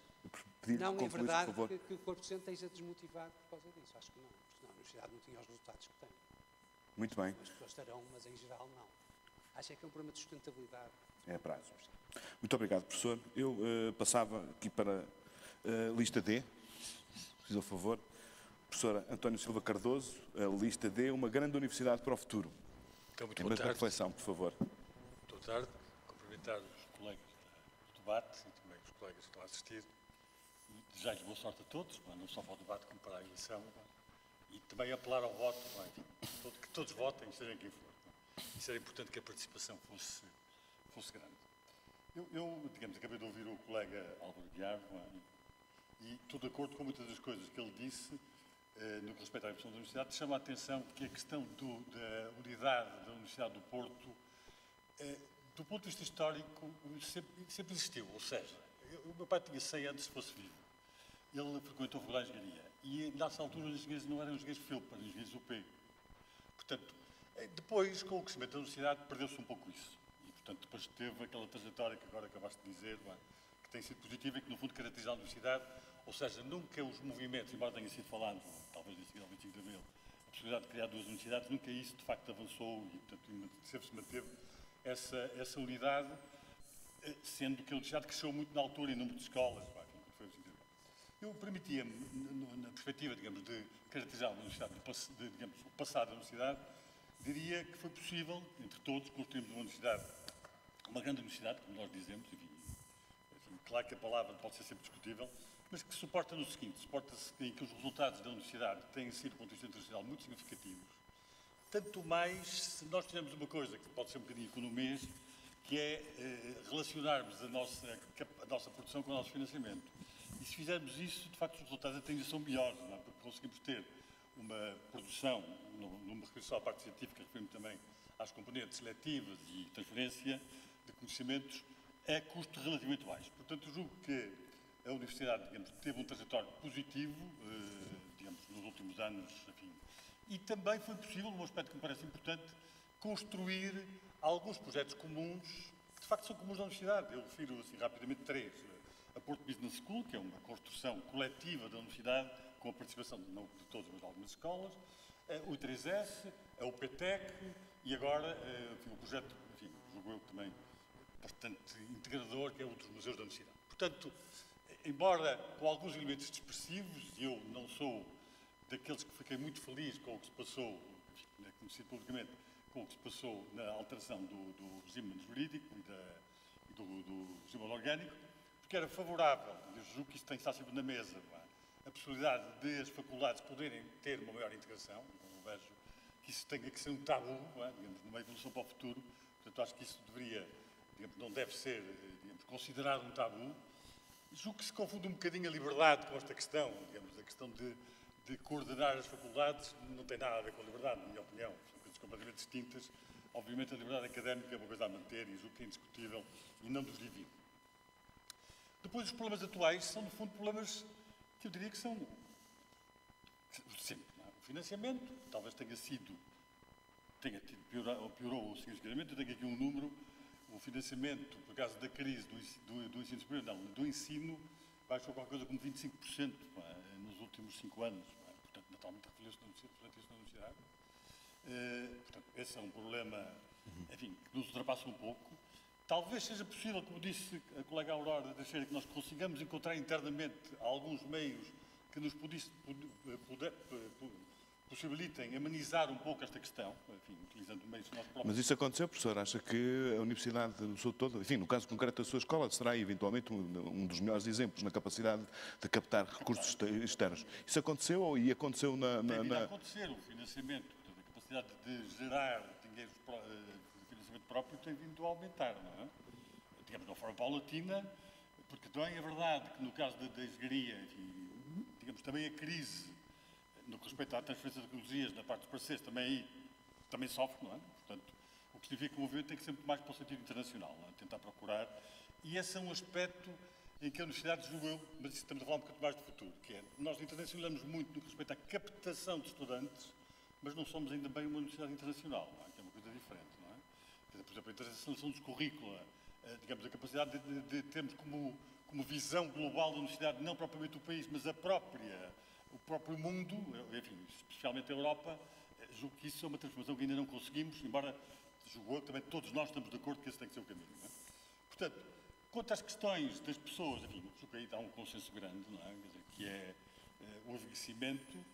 não é verdade que o corpo docente esteja desmotivado por causa disso. Acho que não. Porque senão a universidade não tinha os resultados que tem. Muito bem. As pessoas estarão, mas em geral não. Acho que é um problema de sustentabilidade. É a prazo. Muito obrigado, professor. Eu passava aqui para a lista D, se fiz o favor. Professora António Silva Cardoso, a lista D, uma grande universidade para o futuro. Então, muito Tem boa mais uma tarde. reflexão, por favor. Boa tarde. Cumprimentar os colegas do debate e também os colegas que estão a assistir. E desejar-lhes boa sorte a todos, não só para o debate como para a eleição. E também apelar ao voto, enfim, que todos votem, seja quem for. Isso era importante que a participação fosse grande. Eu, digamos, acabei de ouvir o colega Álvaro Guiar e estou de acordo com muitas das coisas que ele disse no que respeita à evolução da Universidade. Chama a atenção que a questão da unidade da Universidade do Porto, do ponto de vista histórico, sempre existiu. Ou seja, o meu pai tinha 100 anos se fosse vivo. Ele frequentou a Faculdade de Engenharia e, nessa altura, os engenheiros não eram engenheiros FILP, eram engenheiros UP. Portanto, depois, com o crescimento da universidade, perdeu-se um pouco isso. E, portanto, depois teve aquela trajetória que agora acabaste de dizer, que tem sido positiva e que, no fundo, caracteriza a universidade. Ou seja, nunca os movimentos, embora tenha sido falado, talvez em seguida ao 25 de Abril, a possibilidade de criar duas universidades, nunca isso, de facto, avançou e, portanto, sempre se manteve essa unidade, sendo que a universidade cresceu muito na altura em número de escolas. Eu permitia-me, na perspectiva, digamos, de caracterizar a universidade, digamos, o passado da universidade, diria que foi possível, entre todos, construirmos uma universidade, uma grande universidade, como nós dizemos, enfim, claro que a palavra pode ser sempre discutível, mas que suporta no seguinte, suporta-se em que os resultados da universidade têm sido, do ponto de vista internacional, muito significativos, tanto mais se nós fizermos uma coisa que pode ser um bocadinho economês, que é relacionarmos a nossa produção com o nosso financiamento. E se fizermos isso, de facto, os resultados até ainda são melhores, não é? Porque conseguimos ter uma produção, numa referição à parte científica, refiro-me também às componentes seletivas e transferência de conhecimentos, a custo relativamente baixo. Portanto, julgo que a Universidade, digamos, teve um trajetório positivo, digamos, nos últimos anos, enfim, e também foi possível, num aspecto que me parece importante, construir alguns projetos comuns, que de facto são comuns da Universidade. Eu refiro, assim, rapidamente três. A Porto Business School, que é uma construção coletiva da Universidade, com a participação não de todas, mas de algumas escolas, o I3S, a UPTEC e agora enfim, o projeto, enfim, julgo eu também bastante integrador, que é o dos museus da Universidade. Portanto, embora com alguns elementos dispersivos, e eu não sou daqueles que fiquei muito feliz com o que se passou, enfim, conhecido publicamente, com o que se passou na alteração do regime jurídico e do regime orgânico, porque era favorável, eu julgo que isso tem que estar sempre na mesa, a possibilidade de as faculdades poderem ter uma maior integração. Eu vejo que isso tenha que ser um tabu, digamos, numa evolução para o futuro. Portanto, acho que isso deveria, digamos, não deve ser, digamos, considerado um tabu. Julgo que se confunde um bocadinho a liberdade com esta questão, digamos, a questão de coordenar as faculdades não tem nada a ver com a liberdade, na minha opinião, são coisas completamente distintas. Obviamente a liberdade académica é uma coisa a manter e julgo que é indiscutível e não nos divide. Depois, os problemas atuais são, no fundo, problemas que eu diria que são sempre. O financiamento talvez tenha piorou significativamente. Eu tenho aqui um número. O financiamento, por causa da crise do ensino superior, não, do ensino, baixou qualquer coisa como 25% nos últimos 5 anos. Portanto, naturalmente, refletiu-se na universidade. Portanto, esse é um problema, enfim, que nos ultrapassa um pouco. Talvez seja possível, como disse a colega Aurora Teixeira, que nós consigamos encontrar internamente alguns meios que nos possibilitem amenizar um pouco esta questão, enfim, utilizando meios que nós próprios... Mas isso aconteceu, professor? Acha que a Universidade do seu todo, enfim, no caso concreto da sua escola, será eventualmente um dos melhores exemplos na capacidade de captar recursos externos? Isso aconteceu e aconteceu Tem vindo a acontecer o financiamento, a capacidade de gerar dinheiro de financiamento próprio tem vindo a aumentar, não é? Digamos, de uma forma paulatina, porque também é verdade que no caso da engenharia, enfim, digamos, também a crise no que respeita à transferência de tecnologias na parte dos parceiros também sofre, não é? Portanto, o que significa que o movimento tem que ser muito mais para o sentido internacional, não é? Tentar procurar. E esse é um aspecto em que a universidade, julgo eu, mas estamos a falar um bocadinho mais do futuro, que é, nós internacionalizamos muito no que respeita à captação de estudantes, mas não somos ainda bem uma universidade internacional, não é? Que é uma coisa diferente, não é? Quer dizer, por exemplo, a internacionalização dos currícula, digamos, a capacidade de termos como visão global da universidade, não propriamente o país, mas o próprio mundo, enfim, especialmente a Europa, julgo que isso é uma transformação que ainda não conseguimos, embora, julgo eu, também todos nós estamos de acordo que esse tem que ser o caminho, não é? Portanto, quanto às questões das pessoas, enfim, julgo que aí há um consenso grande, não é? Quer dizer, que é o envelhecimento.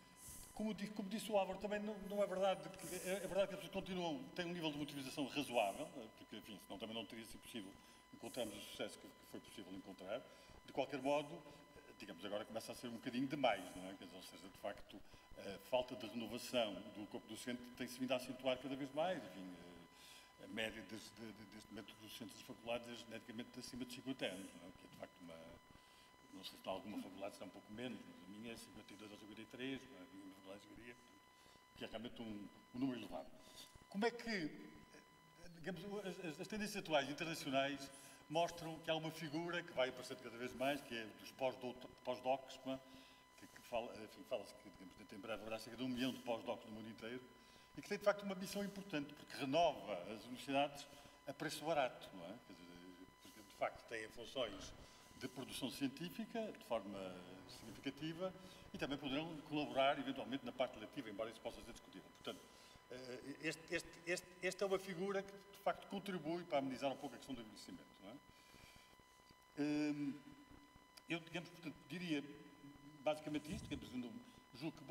Como disse o Álvaro, também não é verdade, é verdade que as pessoas continuam, têm um nível de motivação razoável, porque, enfim, senão também não teria sido possível encontrarmos o sucesso que foi possível encontrar. De qualquer modo, digamos, agora começa a ser um bocadinho demais, não é? Quer dizer, ou seja, de facto, a falta de renovação do corpo docente tem-se vindo a acentuar cada vez mais, enfim, a média deste momento dos docentes das faculdades é geneticamente acima de 50 anos, não é? Que é, de facto, não sei se em alguma faculdade será um pouco menos, mas a minha é 52 ou 53, não é? A minha faculdade de engenharia, que é realmente um número elevado. Como é que, digamos, as tendências atuais internacionais mostram que há uma figura que vai aparecer cada vez mais, que é dos pós-docs, que fala-se que, digamos, em breve haverá cerca de 1 milhão de pós-docs no mundo inteiro, e que tem, de facto, uma missão importante, porque renova as universidades a preço barato, não é? Quer dizer, porque, de facto, têm funções de produção científica, de forma significativa, e também poderão colaborar, eventualmente, na parte letiva, embora isso possa ser discutível. Portanto, esta é uma figura que, de facto, contribui para amenizar um pouco a questão do envelhecimento, não é? Eu, digamos, portanto, diria basicamente isto, digamos, julgo que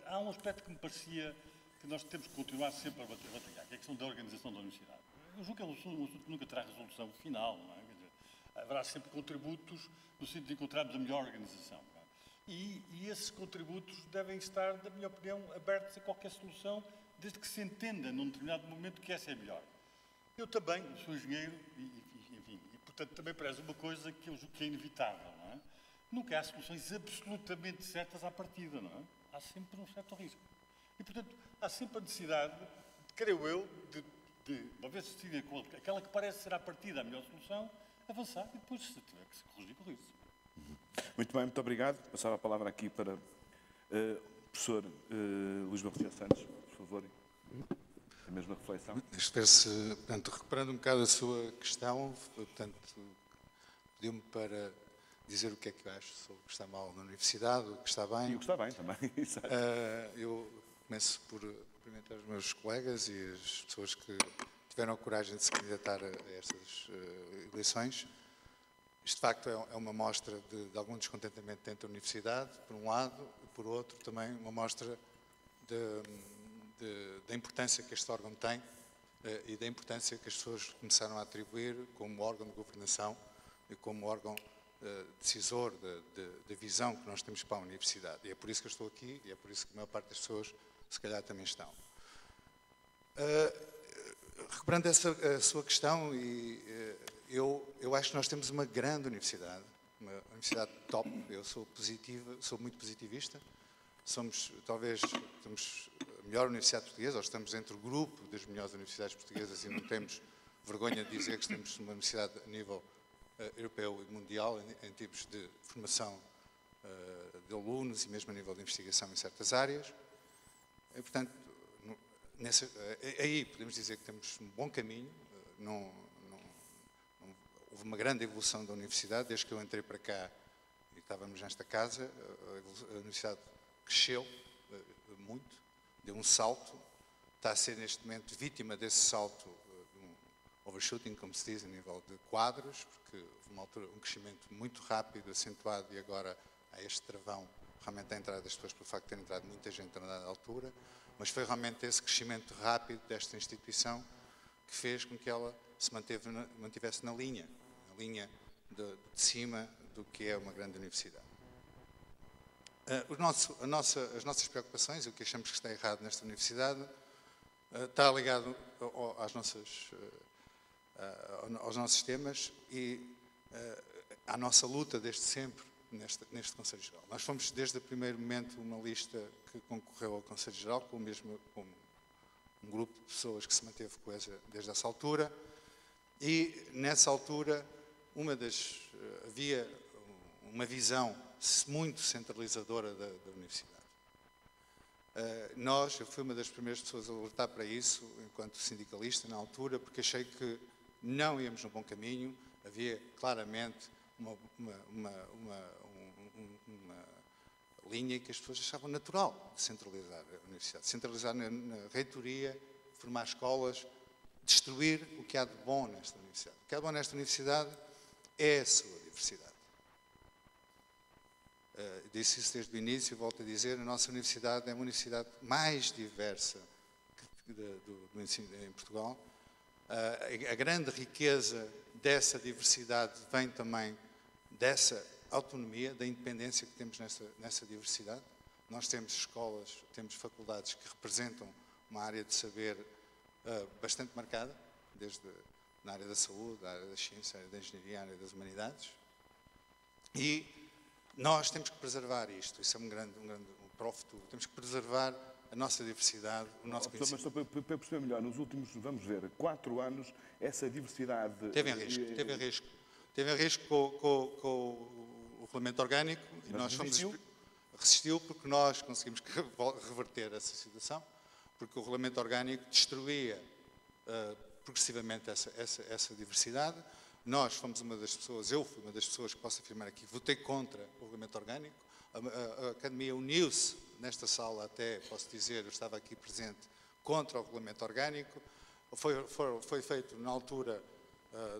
há um aspecto que me parecia que nós temos que continuar sempre a batalhar, que é a questão da organização da universidade. Eu julgo que é um assunto que nunca terá resolução final, não é? Quer dizer, haverá sempre contributos no sentido de encontrarmos a melhor organização. Não é? E esses contributos devem estar, na minha opinião, abertos a qualquer solução, desde que se entenda, num determinado momento, que essa é a melhor. Eu também sou engenheiro e portanto, também prezo uma coisa que eu julgo que é inevitável, não é? Nunca há soluções absolutamente certas à partida, não é? Há sempre um certo risco. E, portanto, há sempre a necessidade, creio eu, de uma vez decidida com aquela que parece ser à partida a melhor solução, avançar e depois, se tiver que se corrigir, corrige-se. Muito bem, muito obrigado. Passar a palavra aqui para o professor Luís Barroso Santos, por favor. A mesma reflexão. Espero-se, portanto, recuperando um bocado a sua questão, portanto, pediu-me para dizer o que é que eu acho sobre o que está mal na universidade, o que está bem. E o que está bem também, exato. Eu começo por cumprimentar os meus colegas e as pessoas que tiveram a coragem de se candidatar a estas eleições. Isto, de facto, é uma mostra de algum descontentamento dentro da universidade, por um lado, e por outro, também uma mostra da importância que este órgão tem e da importância que as pessoas começaram a atribuir como órgão de governação e como órgão decisor da visão que nós temos para a universidade. E é por isso que eu estou aqui e é por isso que a maior parte das pessoas, se calhar, também estão. Recuperando a sua questão, eu acho que nós temos uma grande universidade, uma universidade top. Eu sou muito positivista. Somos a melhor universidade portuguesa, ou estamos entre o grupo das melhores universidades portuguesas e não temos vergonha de dizer que estamos numa universidade a nível europeu e mundial em termos de formação de alunos e mesmo a nível de investigação em certas áreas. E, portanto, aí podemos dizer que temos um bom caminho. Houve uma grande evolução da universidade desde que eu entrei para cá e estávamos nesta casa. A universidade cresceu muito, deu um salto, está a ser neste momento vítima desse salto, um overshooting, como se diz, a nível de quadros, porque houve uma altura, um crescimento muito rápido, acentuado, e agora há este travão realmente a entrada das pessoas pelo facto de ter entrado muita gente a dada altura, mas foi realmente esse crescimento rápido desta instituição que fez com que ela se mantivesse na linha de cima do que é uma grande universidade. As nossas preocupações, o que achamos que está errado nesta universidade, está ligado aos nossos temas e à nossa luta desde sempre neste Conselho Geral. Nós fomos, desde o primeiro momento, uma lista que concorreu ao Conselho Geral, com um grupo de pessoas que se manteve coesa desde essa altura, e nessa altura havia uma visão muito centralizadora da universidade. Eu fui uma das primeiras pessoas a alertar para isso, enquanto sindicalista, na altura, porque achei que não íamos no bom caminho, havia claramente uma linha que as pessoas achavam natural de centralizar a universidade. Centralizar na reitoria, formar escolas, destruir o que há de bom nesta universidade. O que há de bom nesta universidade é a sua diversidade. Disse isso desde o início, volto a dizer, a nossa universidade é uma universidade mais diversa do ensino em Portugal. A grande riqueza dessa diversidade vem também dessa autonomia, da independência que temos nessa diversidade. Nós temos escolas, temos faculdades que representam uma área de saber bastante marcada, desde na área da saúde, na área da ciência, na área da engenharia, na área das humanidades. E nós temos que preservar isto, isso é um grande para o futuro. Temos que preservar a nossa diversidade, o nosso conhecimento. Mas para perceber melhor, nos últimos, vamos ver, 4 anos, essa diversidade... Teve em risco com o regulamento orgânico. E nós resistiu porque nós conseguimos reverter essa situação, porque o regulamento orgânico destruía progressivamente essa diversidade. Nós fomos uma das pessoas, eu fui uma das pessoas que posso afirmar aqui, votei contra o regulamento orgânico. A Academia uniu-se nesta sala, até posso dizer, eu estava aqui presente, contra o regulamento orgânico. Foi feito na altura,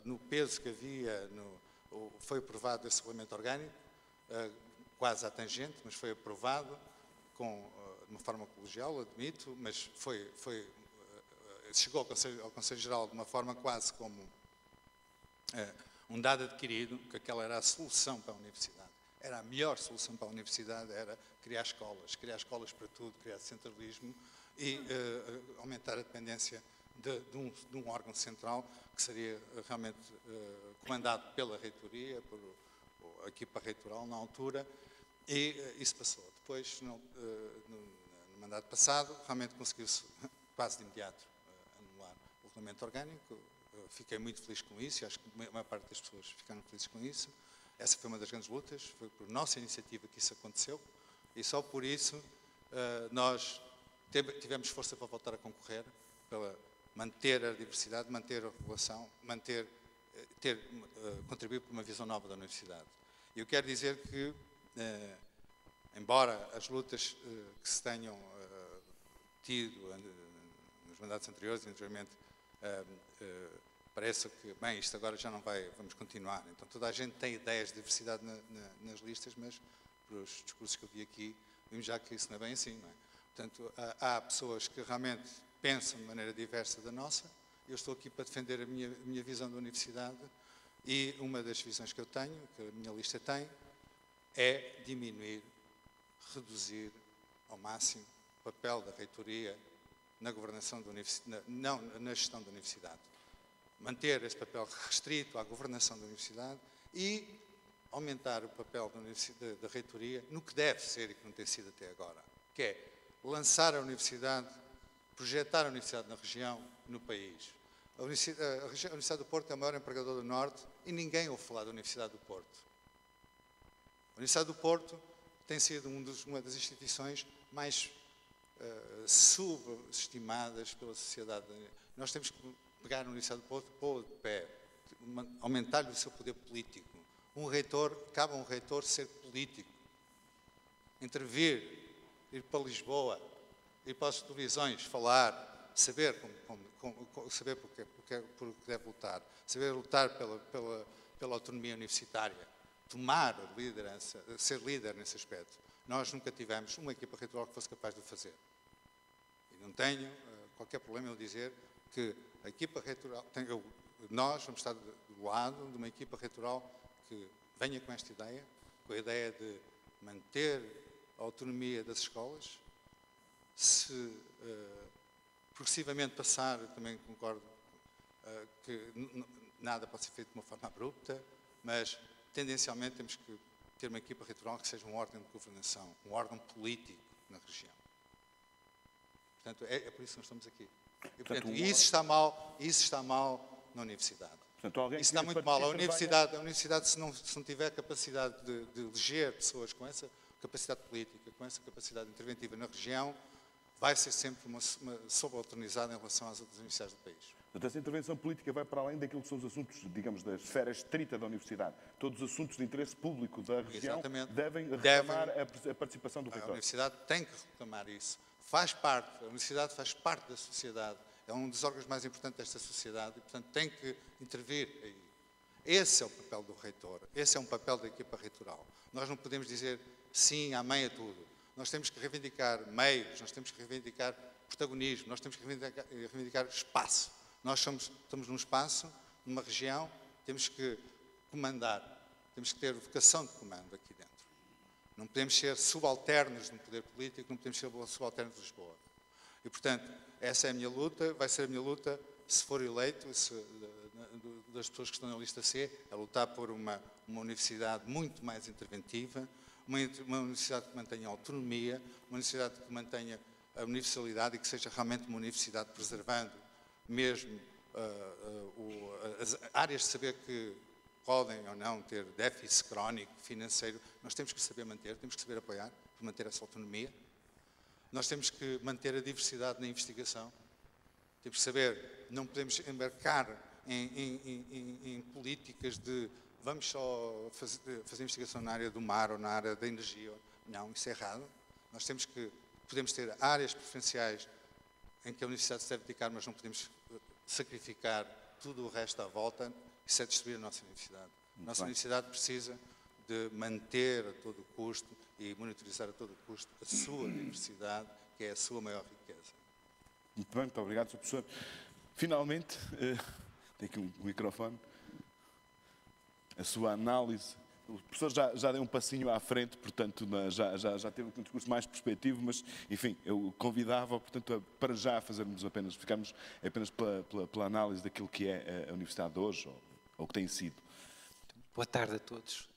no peso que havia, foi aprovado esse regulamento orgânico, quase à tangente, mas foi aprovado de uma forma colegial, admito, mas chegou ao Conselho Geral de uma forma quase como um dado adquirido, que aquela era a solução para a universidade. Era a melhor solução para a universidade, era criar escolas para tudo, criar centralismo e aumentar a dependência de um órgão central que seria realmente comandado pela reitoria, por a equipa reitoral na altura, e isso passou. Depois, no mandato passado, realmente conseguiu-se quase de imediato anular o regulamento orgânico. Fiquei muito feliz com isso, e acho que a maior parte das pessoas ficaram felizes com isso. Essa foi uma das grandes lutas, foi por nossa iniciativa que isso aconteceu, e só por isso nós tivemos força para voltar a concorrer, para manter a diversidade, manter a regulação, contribuir para uma visão nova da universidade. E eu quero dizer que, embora as lutas que se tenham tido nos mandatos anteriormente, parece que, bem, isto agora já não vai, vamos continuar. Então toda a gente tem ideias de diversidade nas listas, mas pelos discursos que eu vi aqui, vimos já que isso não é bem assim, não é? Portanto, há pessoas que realmente pensam de maneira diversa da nossa. Eu estou aqui para defender a minha visão da universidade, e uma das visões que eu tenho, que a minha lista tem, é diminuir, reduzir ao máximo o papel da reitoria na governação da universidade, não na gestão da universidade. Manter esse papel restrito à governação da universidade e aumentar o papel da reitoria no que deve ser e que não tem sido até agora, que é lançar a universidade, projetar a universidade na região, no país. A Universidade do Porto é o maior empregador do Norte e ninguém ouve falar da Universidade do Porto. A Universidade do Porto tem sido uma das instituições mais subestimadas pela sociedade. Nós temos que pegar a Universidade do Porto, pô-la de pé, aumentar-lhe o seu poder político. Cabe a um reitor ser político, intervir, ir para Lisboa, ir para as televisões, falar, saber saber por que deve lutar, saber lutar pela autonomia universitária, tomar a liderança, ser líder nesse aspecto. Nós nunca tivemos uma equipa reitoral que fosse capaz de o fazer. E não tenho qualquer problema em eu dizer que a equipa reitoral, nós vamos estar do lado de uma equipa reitoral que venha com esta ideia, com a ideia de manter a autonomia das escolas, se progressivamente passar, também concordo que nada pode ser feito de uma forma abrupta, mas tendencialmente temos que ter uma equipa reitoral que seja um órgão de governação, um órgão político na região. Portanto, é por isso que nós estamos aqui. E, portanto, isso está mal na universidade. Portanto, alguém isso está muito mal. A universidade se não tiver capacidade de eleger pessoas com essa capacidade política, com essa capacidade interventiva na região, vai ser sempre uma subalternizada em relação às outras universidades do país. Portanto, essa intervenção política vai para além daquilo que são os assuntos, digamos, da esfera estrita da universidade. Todos os assuntos de interesse público da região devem reclamar a participação do reitor. A universidade tem que reclamar isso. A universidade faz parte da sociedade, é um dos órgãos mais importantes desta sociedade e, portanto, tem que intervir aí. Esse é o papel do reitor, esse é um papel da equipa reitoral. Nós não podemos dizer sim, amém a tudo. Nós temos que reivindicar meios, nós temos que reivindicar protagonismo, nós temos que reivindicar espaço. Nós estamos num espaço, numa região, temos que comandar, temos que ter vocação de comando aqui dentro. Não podemos ser subalternos no poder político, não podemos ser subalternos de Lisboa. E, portanto, essa é a minha luta, vai ser a minha luta, se for eleito, das pessoas que estão na lista C, é lutar por uma universidade muito mais interventiva, uma universidade que mantenha autonomia, uma universidade que mantenha a universalidade e que seja realmente uma universidade preservando mesmo as áreas de saber que podem ou não ter déficit crónico, financeiro, nós temos que saber manter, temos que saber apoiar, para manter essa autonomia. Nós temos que manter a diversidade na investigação. Temos que saber, não podemos embarcar em políticas de vamos só fazer investigação na área do mar ou na área da energia. Não, isso é errado. Nós podemos ter áreas preferenciais em que a universidade se deve dedicar, mas não podemos sacrificar tudo o resto à volta. Isso é destruir a nossa universidade. A nossa universidade precisa de manter a todo custo e monitorizar a todo custo a sua diversidade, que é a sua maior riqueza. Muito bem, muito obrigado, Sr. Professor. Finalmente, tem aqui um microfone, a sua análise. O professor já deu um passinho à frente, portanto, já teve um discurso mais perspectivo, mas, enfim, eu convidava, portanto, para já ficarmos apenas pela análise daquilo que é a Universidade de hoje, ou que tem sido. Boa tarde a todos.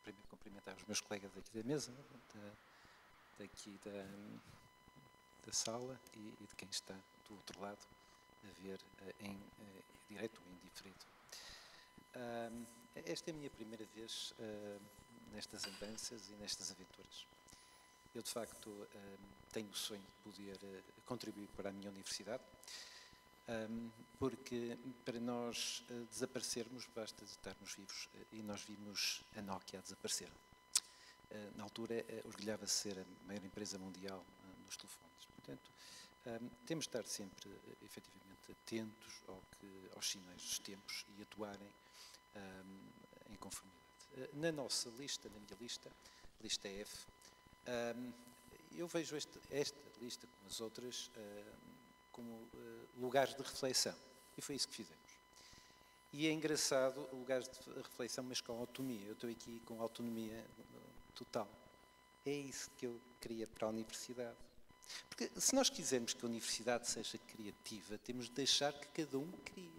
Primeiro cumprimentar os meus colegas aqui da mesa, daqui da sala e de quem está do outro lado a ver em direto ou em diferido. Esta é a minha primeira vez nestas andanças e nestas aventuras. Eu, de facto, tenho o sonho de poder contribuir para a minha universidade, porque para nós desaparecermos basta estarmos vivos, e nós vimos a Nokia desaparecer. Na altura, orgulhava-se ser a maior empresa mundial nos telefones. Portanto, temos de estar sempre, efetivamente, atentos aos sinais dos tempos e atuarem em conformidade. Na nossa lista, na minha lista F, eu vejo esta lista, como as outras, como lugares de reflexão. E foi isso que fizemos. E é engraçado, lugares de reflexão, mas com autonomia. Eu estou aqui com autonomia total. É isso que eu queria para a universidade. Porque se nós quisermos que a universidade seja criativa, temos de deixar que cada um crie.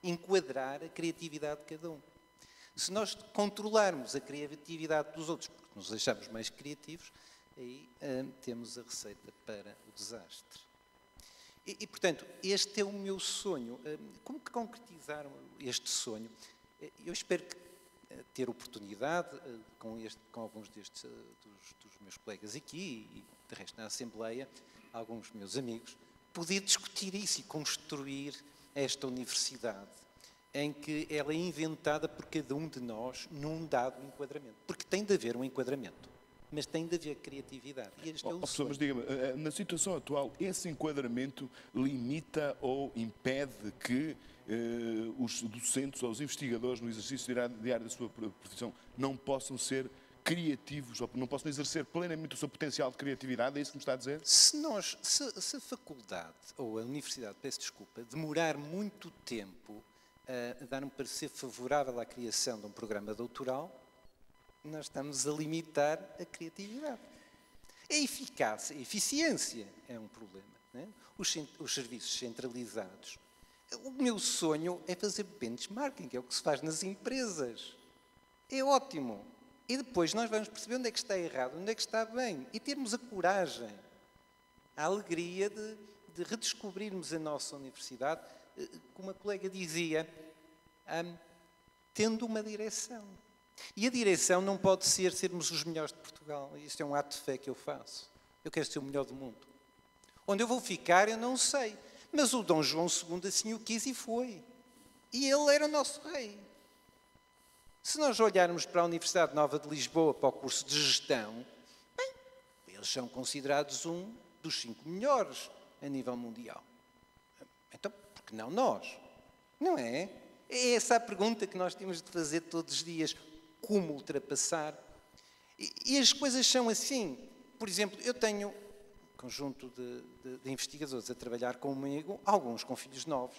Enquadrar a criatividade de cada um. Se nós controlarmos a criatividade dos outros, porque nos deixarmos mais criativos, aí temos a receita para o desastre. E, portanto, este é o meu sonho. Como que concretizar este sonho? Eu espero ter oportunidade, com alguns dos meus colegas aqui, e de resto na Assembleia, alguns meus amigos, poder discutir isso e construir esta universidade, em que ela é inventada por cada um de nós num dado enquadramento. Porque tem de haver um enquadramento, mas tem de haver criatividade. E este é o sonho. Mas diga-me, na situação atual, esse enquadramento limita ou impede que os docentes ou os investigadores, no exercício diário da sua profissão, não possam ser criativos, ou não possam exercer plenamente o seu potencial de criatividade? É isso que me está a dizer? Se a faculdade, ou a universidade, peço desculpa, demorar muito tempo a dar um parecer favorável à criação de um programa doutoral, nós estamos a limitar a criatividade. A eficácia, a eficiência é um problema. Não é? Os serviços centralizados. O meu sonho é fazer benchmarking, que é o que se faz nas empresas. É ótimo. E depois nós vamos perceber onde é que está errado, onde é que está bem. E termos a coragem, a alegria de redescobrirmos a nossa universidade. Como a colega dizia, tendo uma direção. E a direção não pode ser sermos os melhores de Portugal. Isto é um ato de fé que eu faço. Eu quero ser o melhor do mundo. Onde eu vou ficar, eu não sei. Mas o Dom João II assim o quis e foi. E ele era o nosso rei. Se nós olharmos para a Universidade Nova de Lisboa, para o curso de gestão, bem, eles são considerados um dos 5 melhores a nível mundial. Então, por que não nós? Não é? É essa a pergunta que nós temos de fazer todos os dias. Como ultrapassar? E as coisas são assim. Por exemplo, eu tenho um conjunto de investigadores a trabalhar comigo, alguns com filhos novos.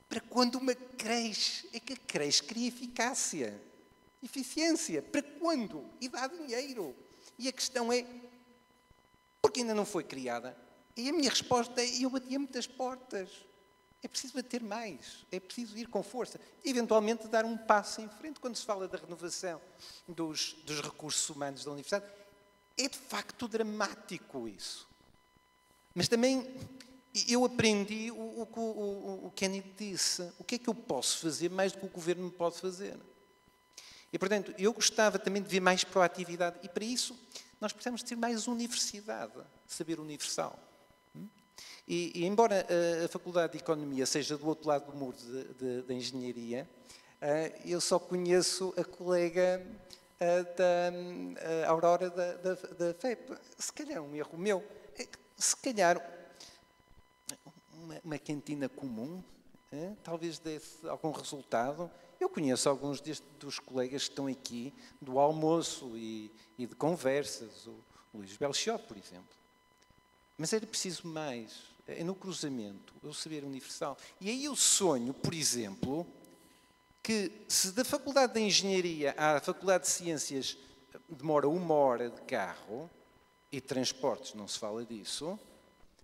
Para quando uma creche? É que a creche cria eficácia, eficiência. Para quando? E dá dinheiro. E a questão é, porque ainda não foi criada? E a minha resposta é, eu batia muitas portas. É preciso bater mais, é preciso ir com força. Eventualmente dar um passo em frente. Quando se fala da renovação dos recursos humanos da universidade, é de facto dramático isso. Mas também eu aprendi o que o Kennedy disse. O que é que eu posso fazer mais do que o governo me pode fazer? E, portanto, eu gostava também de ver mais proatividade. E, para isso, nós precisamos de ter mais universidade, saber universal. E embora a Faculdade de Economia seja do outro lado do muro da Engenharia, eu só conheço a colega da Aurora da FEP. Se calhar um erro meu. Se calhar uma cantina comum, talvez desse algum resultado. Eu conheço alguns dos colegas que estão aqui do almoço e de conversas, o Luís Belchior, por exemplo. Mas era preciso mais. É no cruzamento, o saber universal. E aí eu sonho, por exemplo, que se da Faculdade de Engenharia à Faculdade de Ciências demora 1 hora de carro, e transportes não se fala disso,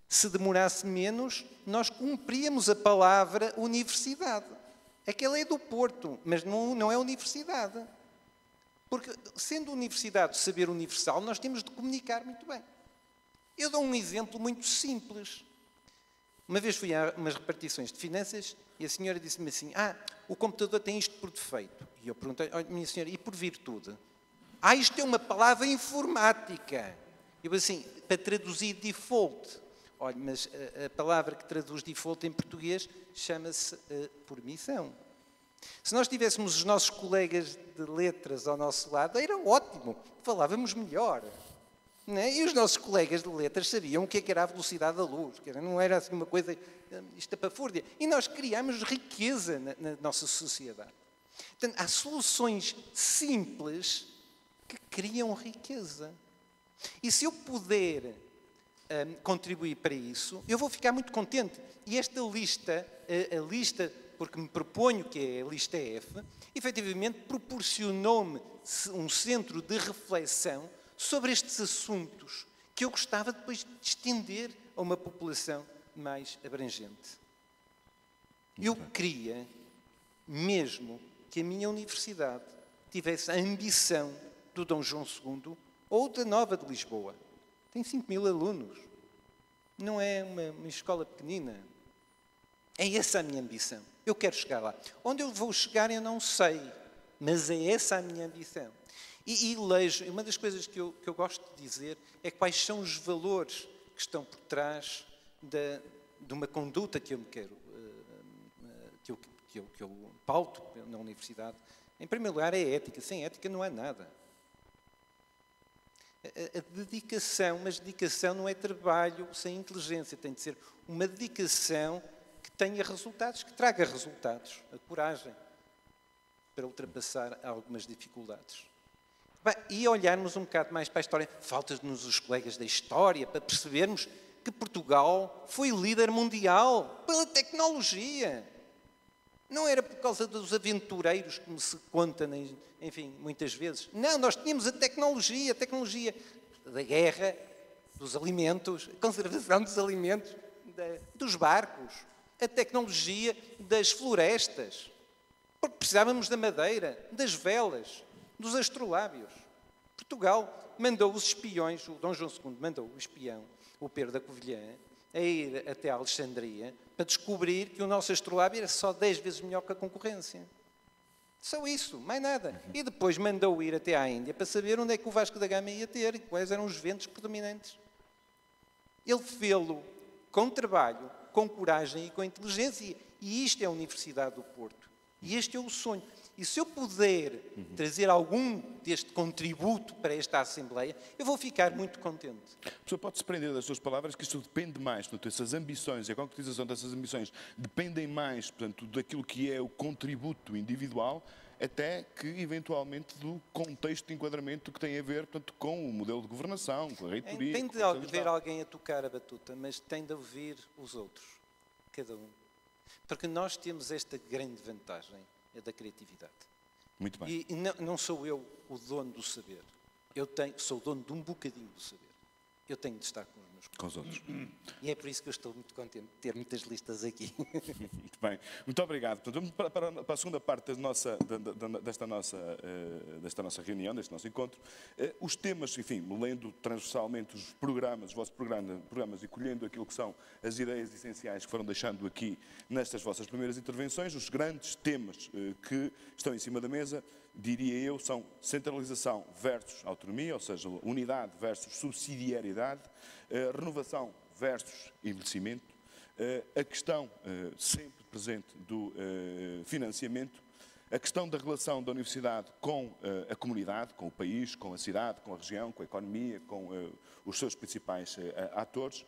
se demorasse menos, nós cumpríamos a palavra universidade. Aquela é do Porto, mas não é universidade. Porque, sendo universidade de saber universal, nós temos de comunicar muito bem. Eu dou um exemplo muito simples. Uma vez fui a umas repartições de finanças e a senhora disse-me assim, o computador tem isto por defeito. E eu perguntei, minha senhora, e por virtude? Isto é uma palavra informática. Eu assim, para traduzir default. Olha, mas a palavra que traduz default em português chama-se por missão. Se nós tivéssemos os nossos colegas de letras ao nosso lado, era ótimo, falávamos melhor. E os nossos colegas de letras sabiam o que era a velocidade da luz, não era assim uma coisa estapafúrdia. E nós criamos riqueza na nossa sociedade. Portanto, há soluções simples que criam riqueza. E se eu puder contribuir para isso, eu vou ficar muito contente. E esta lista, a lista, porque me proponho que é a lista F, efetivamente proporcionou-me um centro de reflexão sobre estes assuntos que eu gostava depois de estender a uma população mais abrangente. Eu queria mesmo que a minha universidade tivesse a ambição do Dom João II ou da Nova de Lisboa. Tem 5.000 alunos. Não é uma escola pequenina. É essa a minha ambição. Eu quero chegar lá. Onde eu vou chegar eu não sei, mas é essa a minha ambição. E lejo, uma das coisas que eu gosto de dizer é quais são os valores que estão por trás de uma conduta que eu me quero, que eu pauto na universidade. Em primeiro lugar, é a ética. Sem ética não há nada. A dedicação, mas dedicação não é trabalho sem inteligência. Tem de ser uma dedicação que tenha resultados, que traga resultados. A coragem para ultrapassar algumas dificuldades. Bem, e olharmos um bocado mais para a história, faltam-nos os colegas da história para percebermos que Portugal foi líder mundial pela tecnologia. Não era por causa dos aventureiros, como se conta, enfim, muitas vezes. Não, nós tínhamos a tecnologia da guerra, dos alimentos, a conservação dos alimentos, dos barcos, a tecnologia das florestas, porque precisávamos da madeira, das velas, dos astrolábios. Portugal mandou os espiões, o Dom João II mandou o espião, o Pedro da Covilhã, a ir até a Alexandria para descobrir que o nosso astrolábio era só 10 vezes melhor que a concorrência. Só isso, mais nada. E depois mandou ir até à Índia para saber onde é que o Vasco da Gama ia ter e quais eram os ventos predominantes. Ele fê-lo com trabalho, com coragem e com inteligência. E isto é a Universidade do Porto. E este é o sonho. E se eu puder trazer algum deste contributo para esta Assembleia, eu vou ficar muito contente. A pessoa pode-se prender das suas palavras que isto depende mais, portanto, essas ambições e a concretização dessas ambições dependem mais, portanto, daquilo que é o contributo individual, até que, eventualmente, do contexto de enquadramento que tem a ver, portanto, com o modelo de governação, com a reitoria. Tem de haver alguém a tocar a batuta, mas tem de ouvir os outros, cada um. Porque nós temos esta grande vantagem, é da criatividade. Muito bem. E não sou eu o dono do saber. Sou dono de um bocadinho do saber. Eu tenho de estar com os meus Com os outros. E é por isso que eu estou muito contente de ter muitas listas aqui. Muito bem. Muito obrigado. Portanto, vamos para a segunda parte desta nossa reunião, deste nosso encontro. Os temas, enfim, lendo transversalmente os vossos programas e colhendo aquilo que são as ideias essenciais que foram deixando aqui nestas vossas primeiras intervenções, os grandes temas que estão em cima da mesa, diria eu, são centralização versus autonomia, ou seja, unidade versus subsidiariedade, renovação versus envelhecimento, a questão sempre presente do financiamento, a questão da relação da universidade com a comunidade, com o país, com a cidade, com a região, com a economia, com os seus principais atores.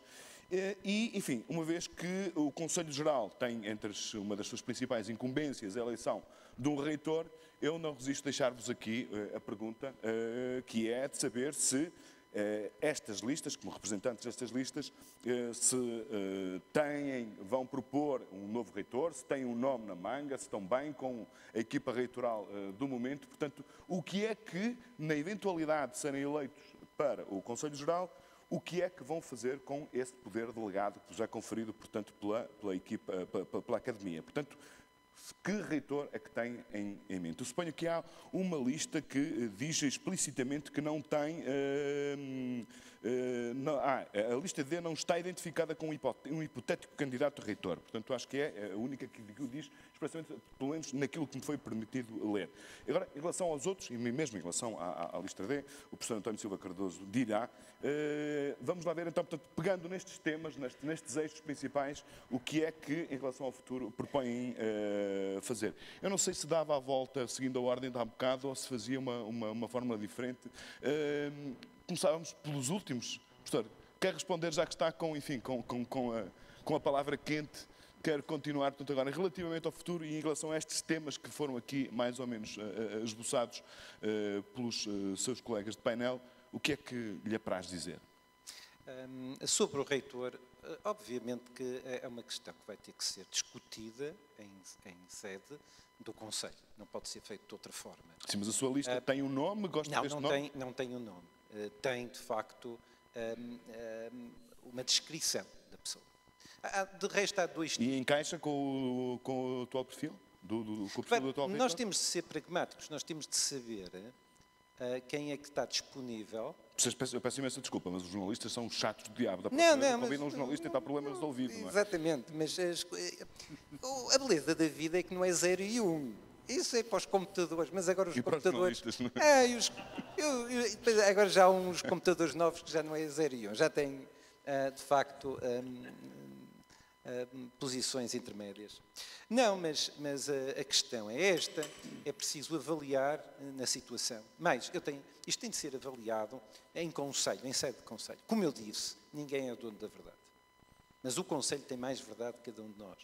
E, enfim, uma vez que o Conselho Geral tem entre uma das suas principais incumbências a eleição de um reitor, eu não resisto a deixar-vos aqui a pergunta, que é de saber se estas listas, como representantes destas listas, se vão propor um novo reitor, se têm um nome na manga, se estão bem com a equipa reitoral do momento. Portanto, o que é que, na eventualidade de serem eleitos para o Conselho Geral, o que é que vão fazer com esse poder delegado que vos é conferido, portanto, pela equipa, pela Academia? Portanto, que reitor é que tem em mente? Eu suponho que há uma lista que diz explicitamente que não tem... a lista D não está identificada com um hipotético candidato a reitor. Portanto, acho que é a única que o diz expressamente, pelo menos naquilo que me foi permitido ler. Agora, em relação aos outros, e mesmo em relação à lista D, o professor António Silva Cardoso dirá. Vamos lá ver, então, portanto, pegando nestes temas, nestes eixos principais, o que é que, em relação ao futuro, propõem fazer. Eu não sei se dava a volta, seguindo a ordem de há bocado, ou se fazia uma fórmula diferente. Começávamos pelos últimos. Professor, quer responder, já que está com a palavra quente, quer continuar, portanto, agora, relativamente ao futuro e em relação a estes temas que foram aqui mais ou menos esboçados pelos seus colegas de painel, o que é que lhe apraz dizer? Sobre o reitor, obviamente que é uma questão que vai ter que ser discutida em sede do Conselho. Não pode ser feito de outra forma. Sim, mas a sua lista tem um nome? Não tem um nome. Tem, de facto, uma descrição da pessoa. De resto, há dois tipos. E encaixa com o atual perfil? Com o perfil do atual Nós temos de ser pragmáticos. Nós temos de saber quem é que está disponível. Eu peço imensa desculpa, mas os jornalistas são os chatos do diabo. Convidam um jornalista e está o problema resolvido, não é? Exatamente, mas a beleza da vida é que não é 0 e 1. Isso é para os computadores, mas agora os computadores... Para os jornalistas, não é? Agora já há uns computadores novos que já não é 0 e 1, já têm, de facto, posições intermédias. Não, mas a questão é esta, é preciso avaliar na situação. Mas isto tem de ser avaliado em conselho, em sede de conselho. Como eu disse, ninguém é o dono da verdade. Mas o conselho tem mais verdade que cada um de nós.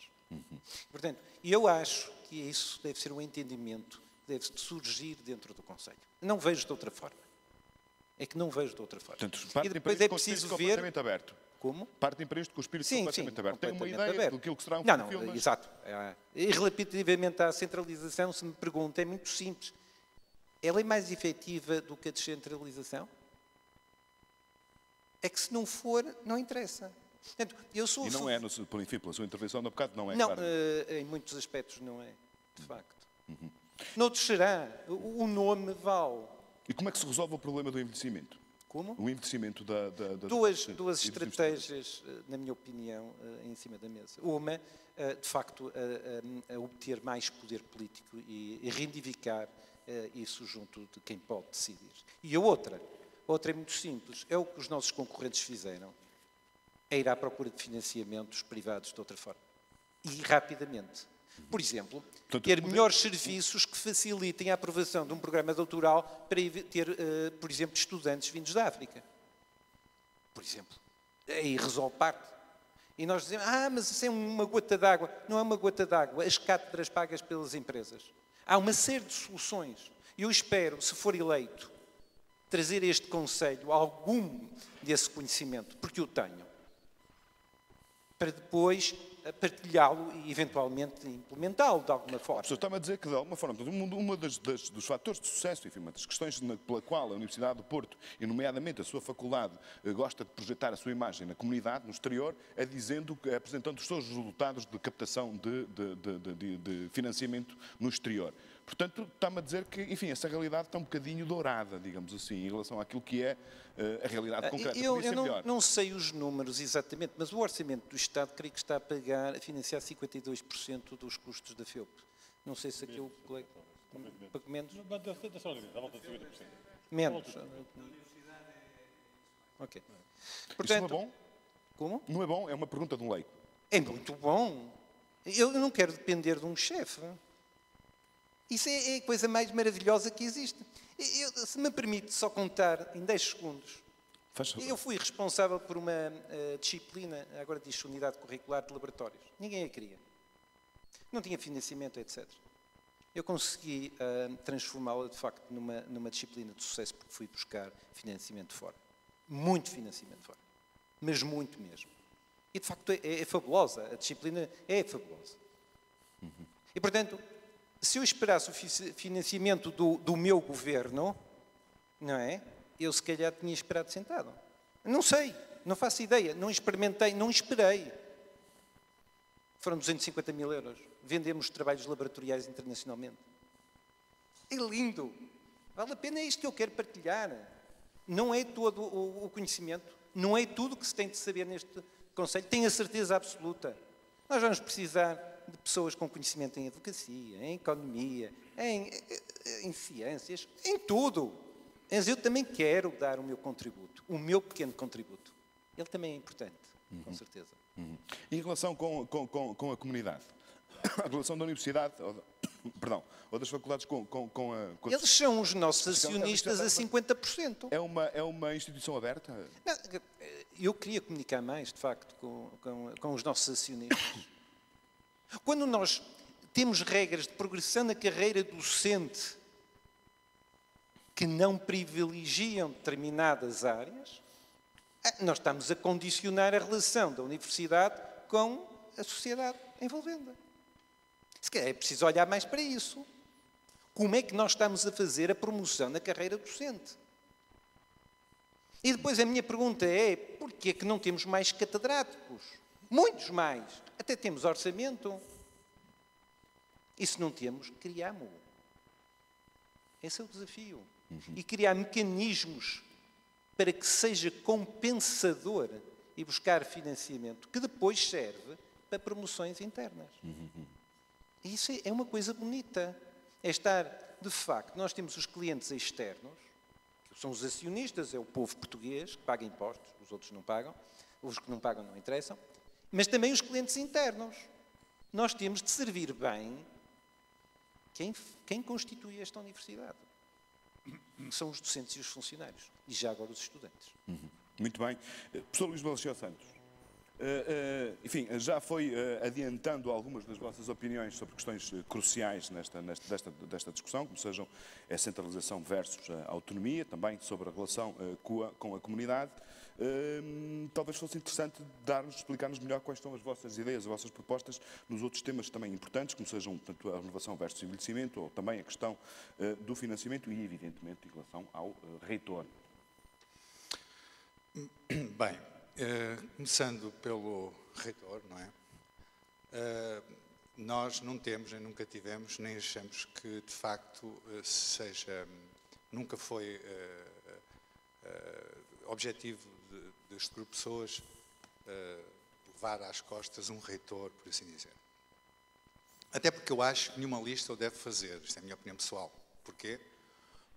Portanto, eu acho que isso deve ser um entendimento, deve surgir dentro do conselho. Não vejo de outra forma. É que não vejo de outra forma. Portanto, e depois é preciso ver... completamente aberto. Como? Partem para isto com o espírito completamente aberto. Tem uma ideia aberto. daquilo que será um filme? Mas... Exato. E relativamente à centralização, se me pergunta, é muito simples. Ela é mais efetiva do que a descentralização? É que se não for, não interessa. Portanto, e não é, enfim, pela sua intervenção de há bocado, não é? Não, claro. Em muitos aspectos não é, de facto. Noutros será. O nome vale. E como é que se resolve o problema do envelhecimento? Como? O envelhecimento da Duas estratégias, na minha opinião, em cima da mesa. Uma, de facto, a obter mais poder político e reivindicar isso junto de quem pode decidir. E a outra é muito simples, é o que os nossos concorrentes fizeram, é ir à procura de financiamentos privados de outra forma. E rapidamente. Por exemplo, ter melhores serviços que facilitem a aprovação de um programa doutoral para ter, por exemplo, estudantes vindos da África. Por exemplo. Aí resolve parte. E nós dizemos, mas isso é uma gota d'água. Não é uma gota d'água. As cátedras pagas pelas empresas. Há uma série de soluções. E eu espero, se for eleito, trazer a este Conselho algum desse conhecimento, porque o tenho, para depois partilhá-lo e, eventualmente, implementá-lo de alguma forma. Professor, está-me a dizer que, de alguma forma, um dos fatores de sucesso, enfim, uma das questões pela qual a Universidade do Porto, e nomeadamente a sua faculdade, gosta de projetar a sua imagem na comunidade, no exterior, é apresentando os seus resultados de captação de financiamento no exterior. Portanto, está-me a dizer que, enfim, essa realidade está um bocadinho dourada, digamos assim, em relação àquilo que é a realidade concreta. Eu não sei os números exatamente, mas o orçamento do Estado creio que está a financiar 52% dos custos da FEUP. Não sei se aqui o colega... Menos? Menos. Ok. Portanto, isso não é bom? Como? Não é bom? É uma pergunta de um leigo. É muito bom. Eu não quero depender de um chefe. Isso é a coisa mais maravilhosa que existe. Se me permite só contar em 10 segundos, eu fui responsável por uma disciplina, agora diz-se Unidade Curricular de Laboratórios. Ninguém a queria. Não tinha financiamento, etc. Eu consegui transformá-la, de facto, numa disciplina de sucesso, porque fui buscar financiamento fora. Muito financiamento fora. Mas muito mesmo. E, de facto, é fabulosa. A disciplina é fabulosa. E, portanto, se eu esperasse o financiamento do meu governo, não é? Eu, se calhar, tinha esperado sentado. Não sei, não faço ideia, não experimentei, não esperei. Foram 250 mil euros. Vendemos trabalhos laboratoriais internacionalmente. É lindo. Vale a pena, é isto que eu quero partilhar. Não é todo o conhecimento, não é tudo que se tem de saber neste Conselho. Tenho a certeza absoluta. Nós vamos precisar de pessoas com conhecimento em advocacia, em economia, em ciências, em tudo. Mas eu também quero dar o meu contributo, o meu pequeno contributo. Ele também é importante, com certeza. Em relação com a comunidade, a relação da universidade, ou das faculdades com a... Eles são os nossos acionistas a 50%. É uma instituição aberta? Não, eu queria comunicar mais, de facto, com os nossos acionistas. Quando nós temos regras de progressão na carreira docente que não privilegiam determinadas áreas, nós estamos a condicionar a relação da universidade com a sociedade envolvendo. Se calhar é preciso olhar mais para isso. Como é que nós estamos a fazer a promoção na carreira docente? E depois a minha pergunta é, porquê é que não temos mais catedráticos? Muitos mais. Até temos orçamento. E se não temos, criamo-o. Esse é o desafio. E criar mecanismos para que seja compensador e buscar financiamento, que depois serve para promoções internas. E isso é uma coisa bonita. É estar, de facto, nós temos os clientes externos, que são os acionistas, é o povo português, que paga impostos, os outros não pagam, os que não pagam não interessam, mas também os clientes internos. Nós temos de servir bem quem constitui esta universidade. São os docentes e os funcionários, e já agora os estudantes. Muito bem. Professor Luís Balachéu Santos, enfim, já foi adiantando algumas das vossas opiniões sobre questões cruciais desta discussão, como sejam a centralização versus a autonomia, também sobre a relação com a comunidade. Talvez fosse interessante explicar-nos melhor quais são as vossas ideias, as vossas propostas nos outros temas também importantes, como sejam, portanto, a renovação versus envelhecimento, ou também a questão do financiamento e, evidentemente, em relação ao reitor. Bem, começando pelo reitor, não é? Nós não temos, nem nunca tivemos, nem achamos que, de facto, nunca foi objetivo deste grupo de pessoas levar às costas um reitor, por assim dizer. Até porque eu acho que nenhuma lista o deve fazer, isto é a minha opinião pessoal. Porquê?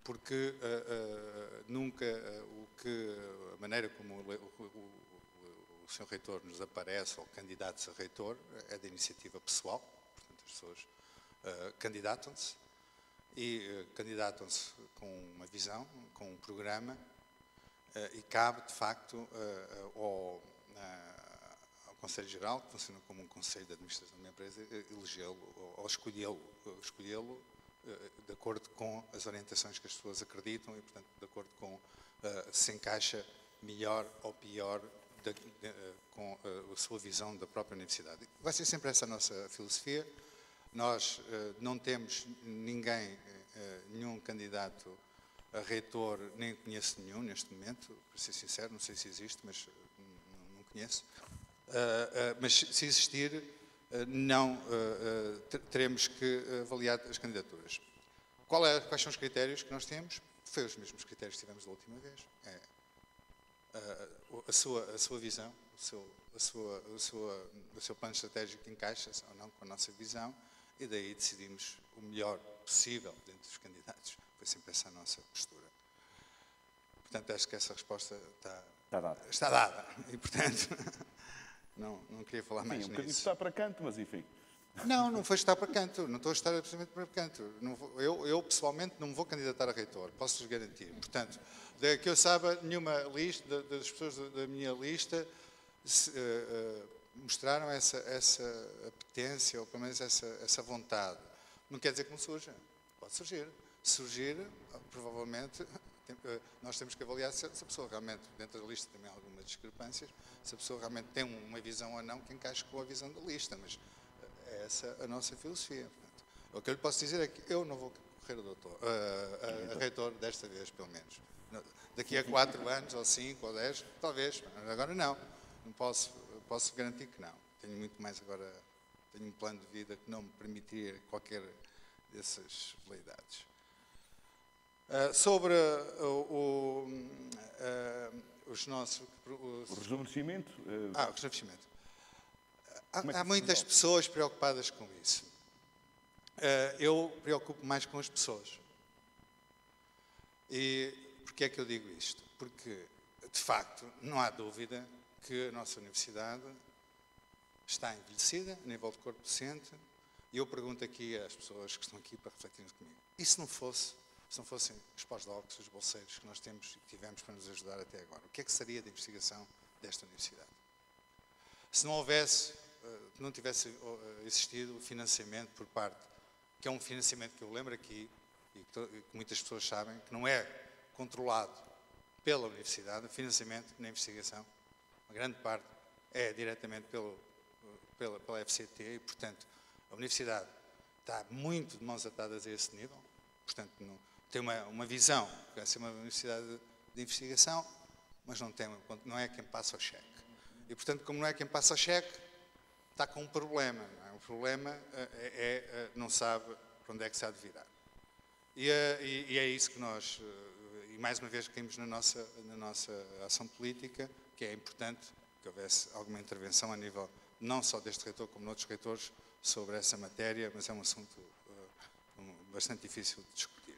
Porque nunca a maneira como o Sr. Reitor nos aparece, ou candidatos a reitor, é de iniciativa pessoal, portanto as pessoas candidatam-se, e candidatam-se com uma visão, com um programa, e cabe, de facto, ao Conselho Geral, que funciona como um Conselho de Administração de uma empresa, elegê-lo ou escolhê-lo de acordo com as orientações que as pessoas acreditam e, portanto, de acordo com se encaixa melhor ou pior com a sua visão da própria universidade. Vai ser sempre essa a nossa filosofia. Nós não temos nenhum candidato a reitor, nem conheço nenhum neste momento, para ser sincero, não sei se existe, mas não conheço. Mas se existir, teremos que avaliar as candidaturas. Quais são os critérios que nós temos? Foi os mesmos critérios que tivemos da última vez. A sua visão, o seu plano estratégico encaixa-se ou não com a nossa visão, e daí decidimos o melhor possível dentro dos candidatos. Foi sempre essa a nossa postura. Portanto, acho que essa resposta está dada. E, portanto, não queria falar mais nisso. Um bocadinho está para canto, mas enfim. Não foi estar para canto. Não estou a estar absolutamente para canto. Eu, pessoalmente, não me vou candidatar a reitor. Posso-vos garantir. Portanto, que eu saiba, nenhuma lista, das pessoas da minha lista, mostraram essa apetência, ou pelo menos essa vontade. Não quer dizer que não surja. Pode surgir. Surgir, provavelmente, nós temos que avaliar se a pessoa realmente, dentro da lista também há algumas discrepâncias, se a pessoa realmente tem uma visão ou não que encaixe com a visão da lista, mas é essa a nossa filosofia. Portanto, o que eu lhe posso dizer é que eu não vou correr a reitor desta vez, pelo menos. Daqui a 4 anos, ou 5, ou 10, talvez. Agora não posso garantir que não. Tenho muito mais agora, tenho um plano de vida que não me permitiria qualquer dessas veleidades. Sobre os nossos... O rejuvenescimento? O rejuvenescimento. Há muitas pessoas preocupadas com isso. Eu preocupo mais com as pessoas. E porquê é que eu digo isto? Porque, de facto, não há dúvida que a nossa universidade está envelhecida a nível de corpo docente, e eu pergunto aqui às pessoas que estão aqui para refletirem comigo, e se não fossem os pós-docs, os bolseiros que nós temos e que tivemos para nos ajudar até agora, o que é que seria da investigação desta universidade? Se não tivesse existido o financiamento por parte, que é um financiamento que eu lembro aqui, e que muitas pessoas sabem, que não é controlado pela universidade, o financiamento na investigação, uma grande parte é diretamente pela FCT, e, portanto, a universidade está muito de mãos atadas a esse nível, portanto, tem uma visão que vai ser uma universidade de investigação, mas não é quem passa o cheque. E, portanto, como não é quem passa o cheque, está com um problema. Não é? O problema não sabe para onde é que se há de virar. E é isso que nós, e mais uma vez caímos na nossa ação política, que é importante que houvesse alguma intervenção a nível não só deste reitor, como de outros reitores, sobre essa matéria, mas é um assunto bastante difícil de discutir.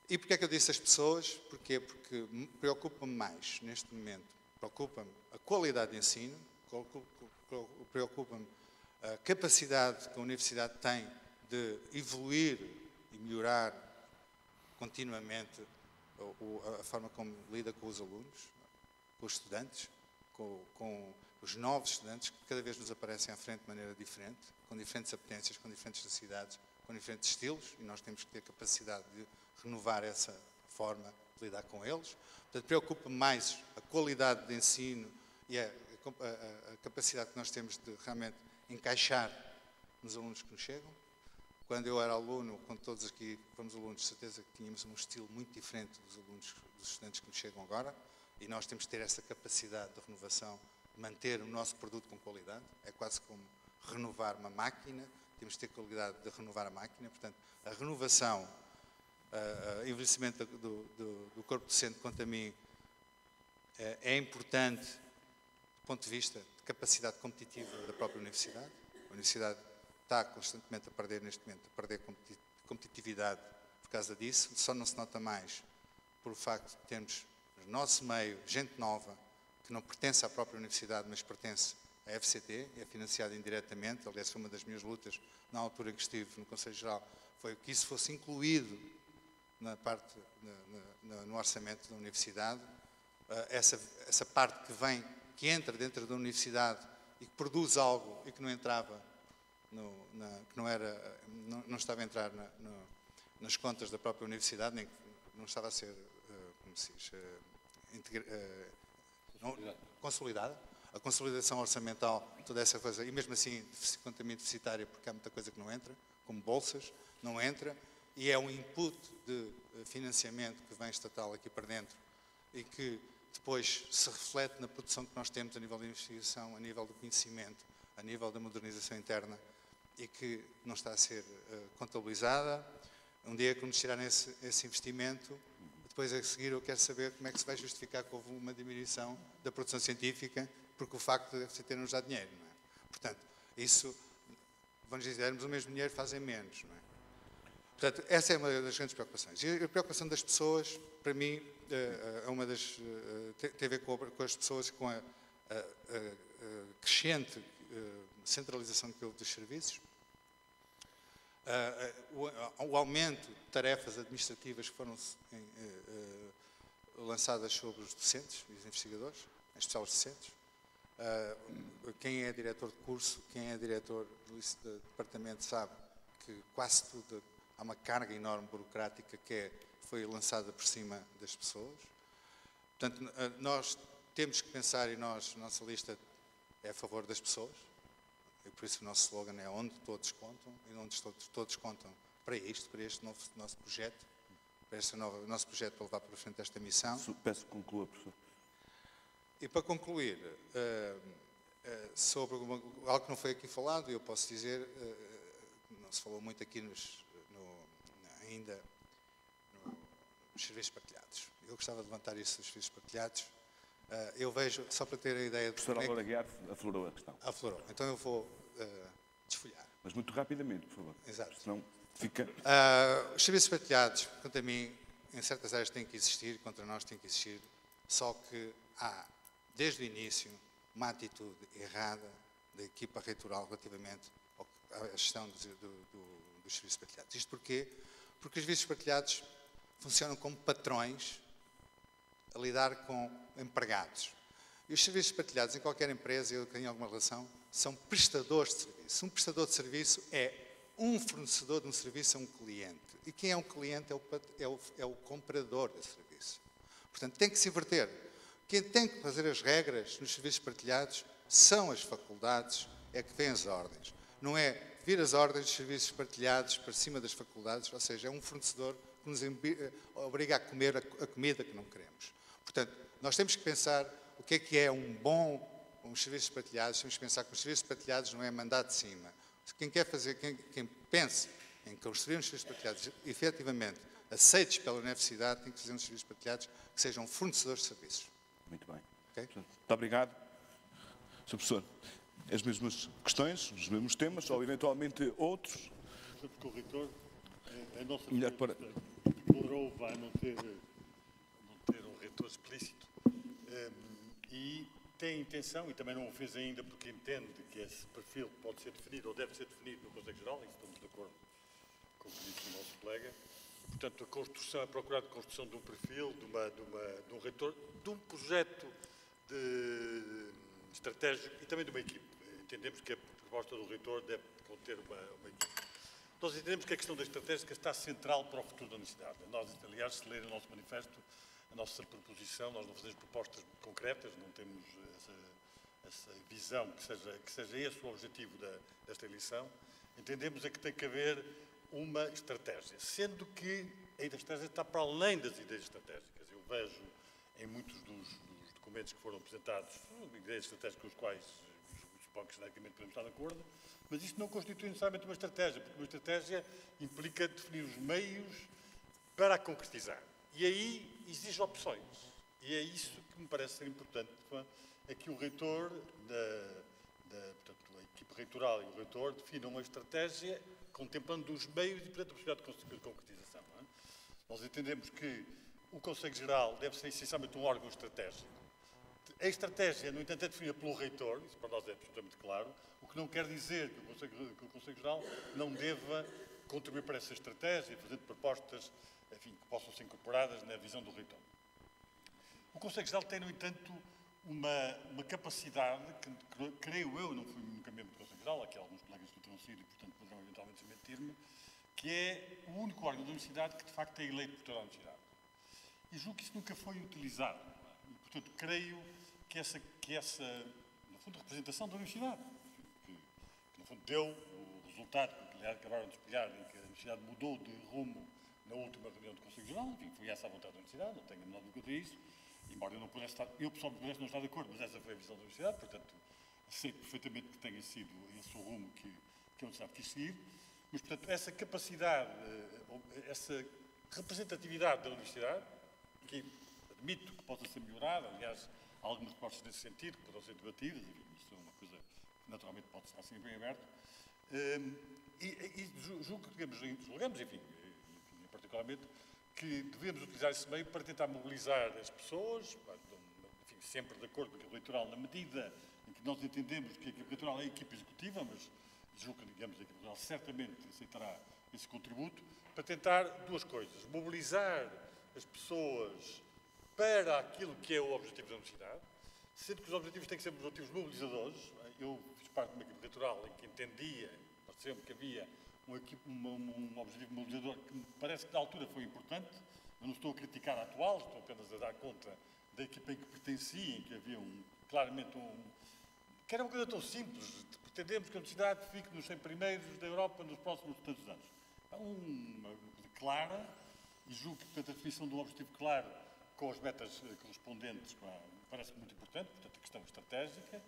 E porquê é que eu disse às pessoas? Porquê? Porque preocupa-me mais, neste momento, preocupa-me a qualidade de ensino, preocupa-me a capacidade que a universidade tem de evoluir e melhorar continuamente a forma como lida com os alunos, com os estudantes, com os novos estudantes que cada vez nos aparecem à frente de maneira diferente, com diferentes apetências, com diferentes necessidades, com diferentes estilos, e nós temos que ter capacidade de renovar essa forma de lidar com eles. Portanto, preocupa-me mais a qualidade de ensino e a capacidade que nós temos de realmente encaixar nos alunos que nos chegam. Quando eu era aluno, quando todos aqui fomos alunos, de certeza que tínhamos um estilo muito diferente dos estudantes que nos chegam agora, e nós temos que ter essa capacidade de renovação, de manter o nosso produto com qualidade. É quase como renovar uma máquina, temos que ter qualidade de renovar a máquina. Portanto, a renovação, o envelhecimento do corpo docente, quanto a mim, É importante, do ponto de vista de capacidade competitiva da própria universidade. A universidade está constantemente a perder, neste momento, a perder competitividade por causa disso. Só não se nota mais por o facto de termos no nosso meio gente nova, que não pertence à própria universidade, mas pertence à FCT, é financiada indiretamente. Aliás, foi uma das minhas lutas na altura que estive no Conselho Geral, foi que isso fosse incluído na parte, no orçamento da universidade. Essa parte que entra dentro da universidade e que produz algo e que não entrava, não estava a entrar nas contas da própria universidade, nem não estava a ser, como se diz, consolidada. A consolidação orçamental, toda essa coisa, e mesmo assim quantamento deficitária, porque há muita coisa que não entra, como bolsas, não entra, e é um input de financiamento que vem estatal aqui para dentro e que depois se reflete na produção que nós temos a nível da investigação, a nível do conhecimento, a nível da modernização interna e que não está a ser contabilizada. Um dia que nos tirarem esse investimento, depois a seguir eu quero saber como é que se vai justificar que houve uma diminuição da produção científica, porque o facto de você ter nos dado dinheiro, não é? Portanto, isso, vamos dizer, o mesmo dinheiro fazem menos, não é? Portanto, essa é uma das grandes preocupações. E a preocupação das pessoas, para mim, é uma das, tem a ver com as pessoas, com a crescente centralização que houve dos serviços, o aumento de tarefas administrativas que foram lançadas sobre os docentes e os investigadores, em especial os docentes. Quem é diretor de curso, quem é diretor de departamento sabe que quase tudo, há uma carga enorme burocrática que foi lançada por cima das pessoas. Portanto, nós temos que pensar, e nossa lista é a favor das pessoas, e por isso o nosso slogan é onde todos contam, e onde todos contam para este nosso projeto, para este nosso projeto para levar para frente esta missão. Peço que conclua, professor. E para concluir, sobre algo que não foi aqui falado, eu posso dizer, não se falou muito aqui ainda nos serviços partilhados. Eu gostava de levantar isso dos serviços partilhados. Eu vejo, só para ter a ideia... O professor Álvaro Aguiar aflorou a questão. Aflorou. Então eu vou desfolhar. Mas muito rapidamente, por favor. Exato. Senão fica... Os serviços partilhados, quanto a mim, em certas áreas têm que existir, contra nós têm que existir, só que há, desde o início, uma atitude errada da equipa reitoral relativamente à gestão dos serviços partilhados. Isto porquê? Porque os serviços partilhados funcionam como patrões a lidar com empregados. E os serviços partilhados em qualquer empresa, eu tenho alguma relação, são prestadores de serviço. Um prestador de serviço é um fornecedor de um serviço a um cliente. E quem é um cliente é o comprador desse serviço. Portanto, tem que se inverter. Quem tem que fazer as regras nos serviços partilhados são as faculdades, é que vêm as ordens. Não é vir as ordens dos serviços partilhados para cima das faculdades, ou seja, é um fornecedor que nos obriga a comer a comida que não queremos. Portanto, nós temos que pensar o que é uns serviços partilhados, temos que pensar que os serviços partilhados não é mandado de cima. Quem quer fazer, quem pense em construir uns serviços partilhados efetivamente aceitos pela universidade, tem que fazer uns serviços partilhados que sejam fornecedores de serviços. Muito bem. Okay? Muito obrigado. Sr. Professor, as mesmas questões, os mesmos temas, ou eventualmente outros? Porque o reitor, a nossa Melhor para... declarou vai não ter um reitor explícito e tem intenção, e também não o fez ainda porque entende que esse perfil pode ser definido ou deve ser definido no Conselho Geral, e estamos de acordo com o que disse o nosso colega. Portanto, a procura de construção de um perfil, de um reitor, de um projeto estratégico e também de uma equipe. Entendemos que a proposta do reitor deve conter uma equipe. Nós entendemos que a questão da estratégica está central para o futuro da universidade. Nós, aliás, se ler o nosso manifesto, a nossa proposição, nós não fazemos propostas concretas, não temos essa visão que seja esse o objetivo desta eleição. Entendemos é que tem que haver uma estratégia, sendo que a estratégia está para além das ideias estratégicas. Eu vejo em muitos dos documentos que foram apresentados ideias estratégicas com as quais suponho que genericamente podemos estar de acordo, mas isto não constitui necessariamente uma estratégia, porque uma estratégia implica definir os meios para a concretizar. E aí exige opções. E é isso que me parece ser importante, é que o reitor, portanto, a equipe reitoral e o reitor definam uma estratégia contemplando os meios e, portanto, a possibilidade de concretização. Não é? Nós entendemos que o Conselho Geral deve ser essencialmente um órgão estratégico. A estratégia, no entanto, é definida pelo reitor, isso para nós é absolutamente claro, o que não quer dizer que o Conselho Geral não deva contribuir para essa estratégia, fazendo propostas, enfim, que possam ser incorporadas na visão do reitor. O Conselho Geral tem, no entanto, uma capacidade que, creio eu, não fui nunca membro do Conselho Geral, aqui há alguns colegas que terão sido e, portanto, poderão eventualmente desmentir-me, que é o único órgão da universidade que, de facto, é eleito por toda a universidade. E julgo que isso nunca foi utilizado. E, portanto, creio que essa, no fundo, representação da universidade, que no fundo, deu o resultado que acabaram de espelhar, em que a universidade mudou de rumo na última reunião do Conselho Geral, enfim, foi essa a vontade da universidade, não tenho a menor dúvida disso, embora eu não pudesse estar, eu pessoalmente pudesse não estar de acordo, mas essa foi a visão da universidade, portanto, sei perfeitamente que tenha sido esse o rumo que a universidade quis seguir, mas, portanto, essa capacidade, essa representatividade da universidade, que admito que possa ser melhorada, aliás, há algumas propostas nesse sentido que poderão ser debatidas, enfim, isto é uma coisa que naturalmente pode estar sempre bem aberto, e julgo que julgamos, enfim, particularmente, que devemos utilizar esse meio para tentar mobilizar as pessoas, enfim, sempre de acordo com a equipe eleitoral, na medida em que nós entendemos que a equipe eleitoral é a equipe executiva, mas julgo que, digamos, a equipe eleitoral certamente aceitará esse contributo, para tentar duas coisas: mobilizar as pessoas para aquilo que é o objetivo da universidade, sendo que os objetivos têm que ser objetivos mobilizadores. Eu fiz parte de uma equipe eleitoral em que entendia, pareceu-me que havia um objetivo mobilizador que me parece que na altura foi importante. Eu não estou a criticar a atual, estou apenas a dar conta da equipa em que pertencia, em que havia claramente que era uma coisa tão simples: pretendemos que a universidade fique nos 100 primeiros da Europa nos próximos tantos anos. É uma coisa clara, e julgo que, portanto, a definição de um objetivo claro com as metas correspondentes parece muito importante, portanto, a questão estratégica.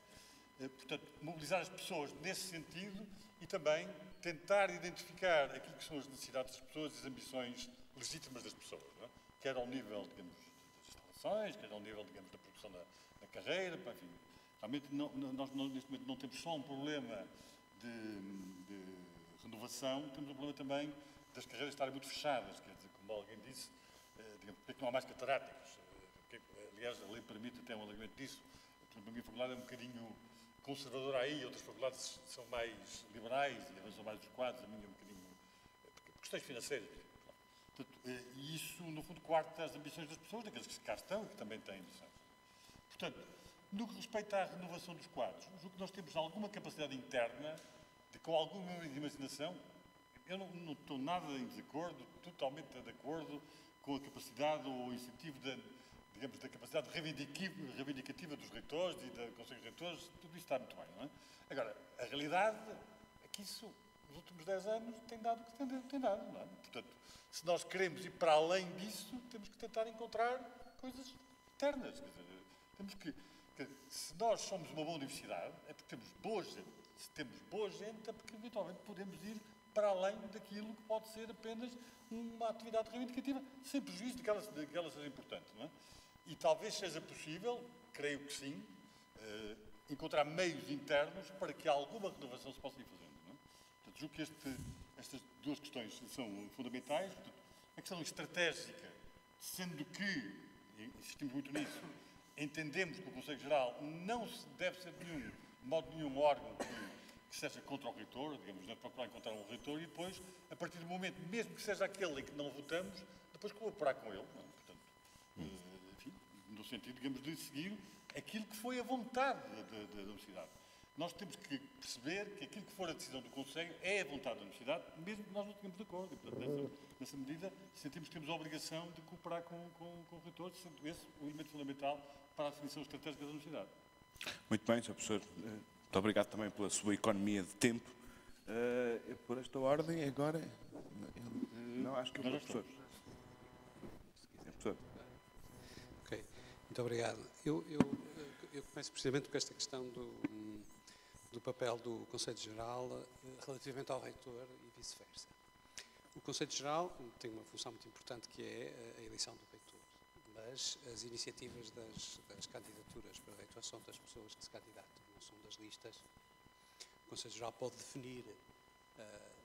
Portanto, mobilizar as pessoas nesse sentido e também tentar identificar aquilo que são as necessidades das pessoas e as ambições legítimas das pessoas, não é? Quer ao nível, digamos, das instalações, quer ao nível, digamos, da produção da carreira, enfim. Realmente, nós neste momento não temos só um problema de renovação, temos um problema também das carreiras estarem muito fechadas, quer dizer, como alguém disse, digamos, porque não há mais catedráticos. Aliás, a lei permite até um alargamento disso. A minha faculdade é um bocadinho conservadora aí, outras faculdades são mais liberais e avançam mais os quadros, a minha é um bocadinho por questões financeiras. Portanto, e isso, no fundo, coarta as ambições das pessoas, daqueles que cá estão e que também têm ambições. Portanto, no que respeita à renovação dos quadros, julgo que nós temos alguma capacidade interna, com alguma imaginação. Eu não estou nada em desacordo, totalmente de acordo com a capacidade ou o incentivo digamos, da capacidade reivindicativa dos reitores e do Conselho de Reitores, tudo isso está muito bem, não é? Agora, a realidade é que isso, nos últimos 10 anos, tem dado o que tem dado, não é? Portanto, se nós queremos ir para além disso, temos que tentar encontrar coisas internas. Quer dizer, temos que se nós somos uma boa universidade, é porque temos boa gente. Se temos boa gente, é porque, eventualmente, podemos ir para além daquilo que pode ser apenas uma atividade reivindicativa, sem prejuízo de que ela seja importante, não é? E talvez seja possível, creio que sim, encontrar meios internos para que alguma renovação se possa ir fazendo, não é? Portanto, julgo que estas duas questões são fundamentais. Portanto, a questão estratégica, sendo que, e insistimos muito nisso, entendemos que o Conselho Geral não deve ser de modo nenhum órgão que seja contra o reitor, digamos, deve procurar encontrar um reitor e depois, a partir do momento, mesmo que seja aquele em que não votamos, depois cooperar com ele, não é? Portanto, enfim, no sentido, digamos, de seguir aquilo que foi a vontade da universidade. Nós temos que perceber que aquilo que for a decisão do Conselho é a vontade da universidade, mesmo que nós não tenhamos de acordo. E, portanto, nessa medida, sentimos que temos a obrigação de cooperar com o reitor, sendo esse o elemento fundamental para a definição estratégica da universidade. Muito bem, Sr. Professor. Muito obrigado também pela sua economia de tempo. Por esta ordem, agora... Não, acho que é o professor. Professor. Ok, muito obrigado. Eu começo precisamente com esta questão do papel do Conselho Geral relativamente ao reitor e vice-versa. O Conselho Geral tem uma função muito importante, que é a eleição do reitor, mas as iniciativas das candidaturas para reitor são das pessoas que se candidatam, não são das listas. O Conselho Geral pode definir,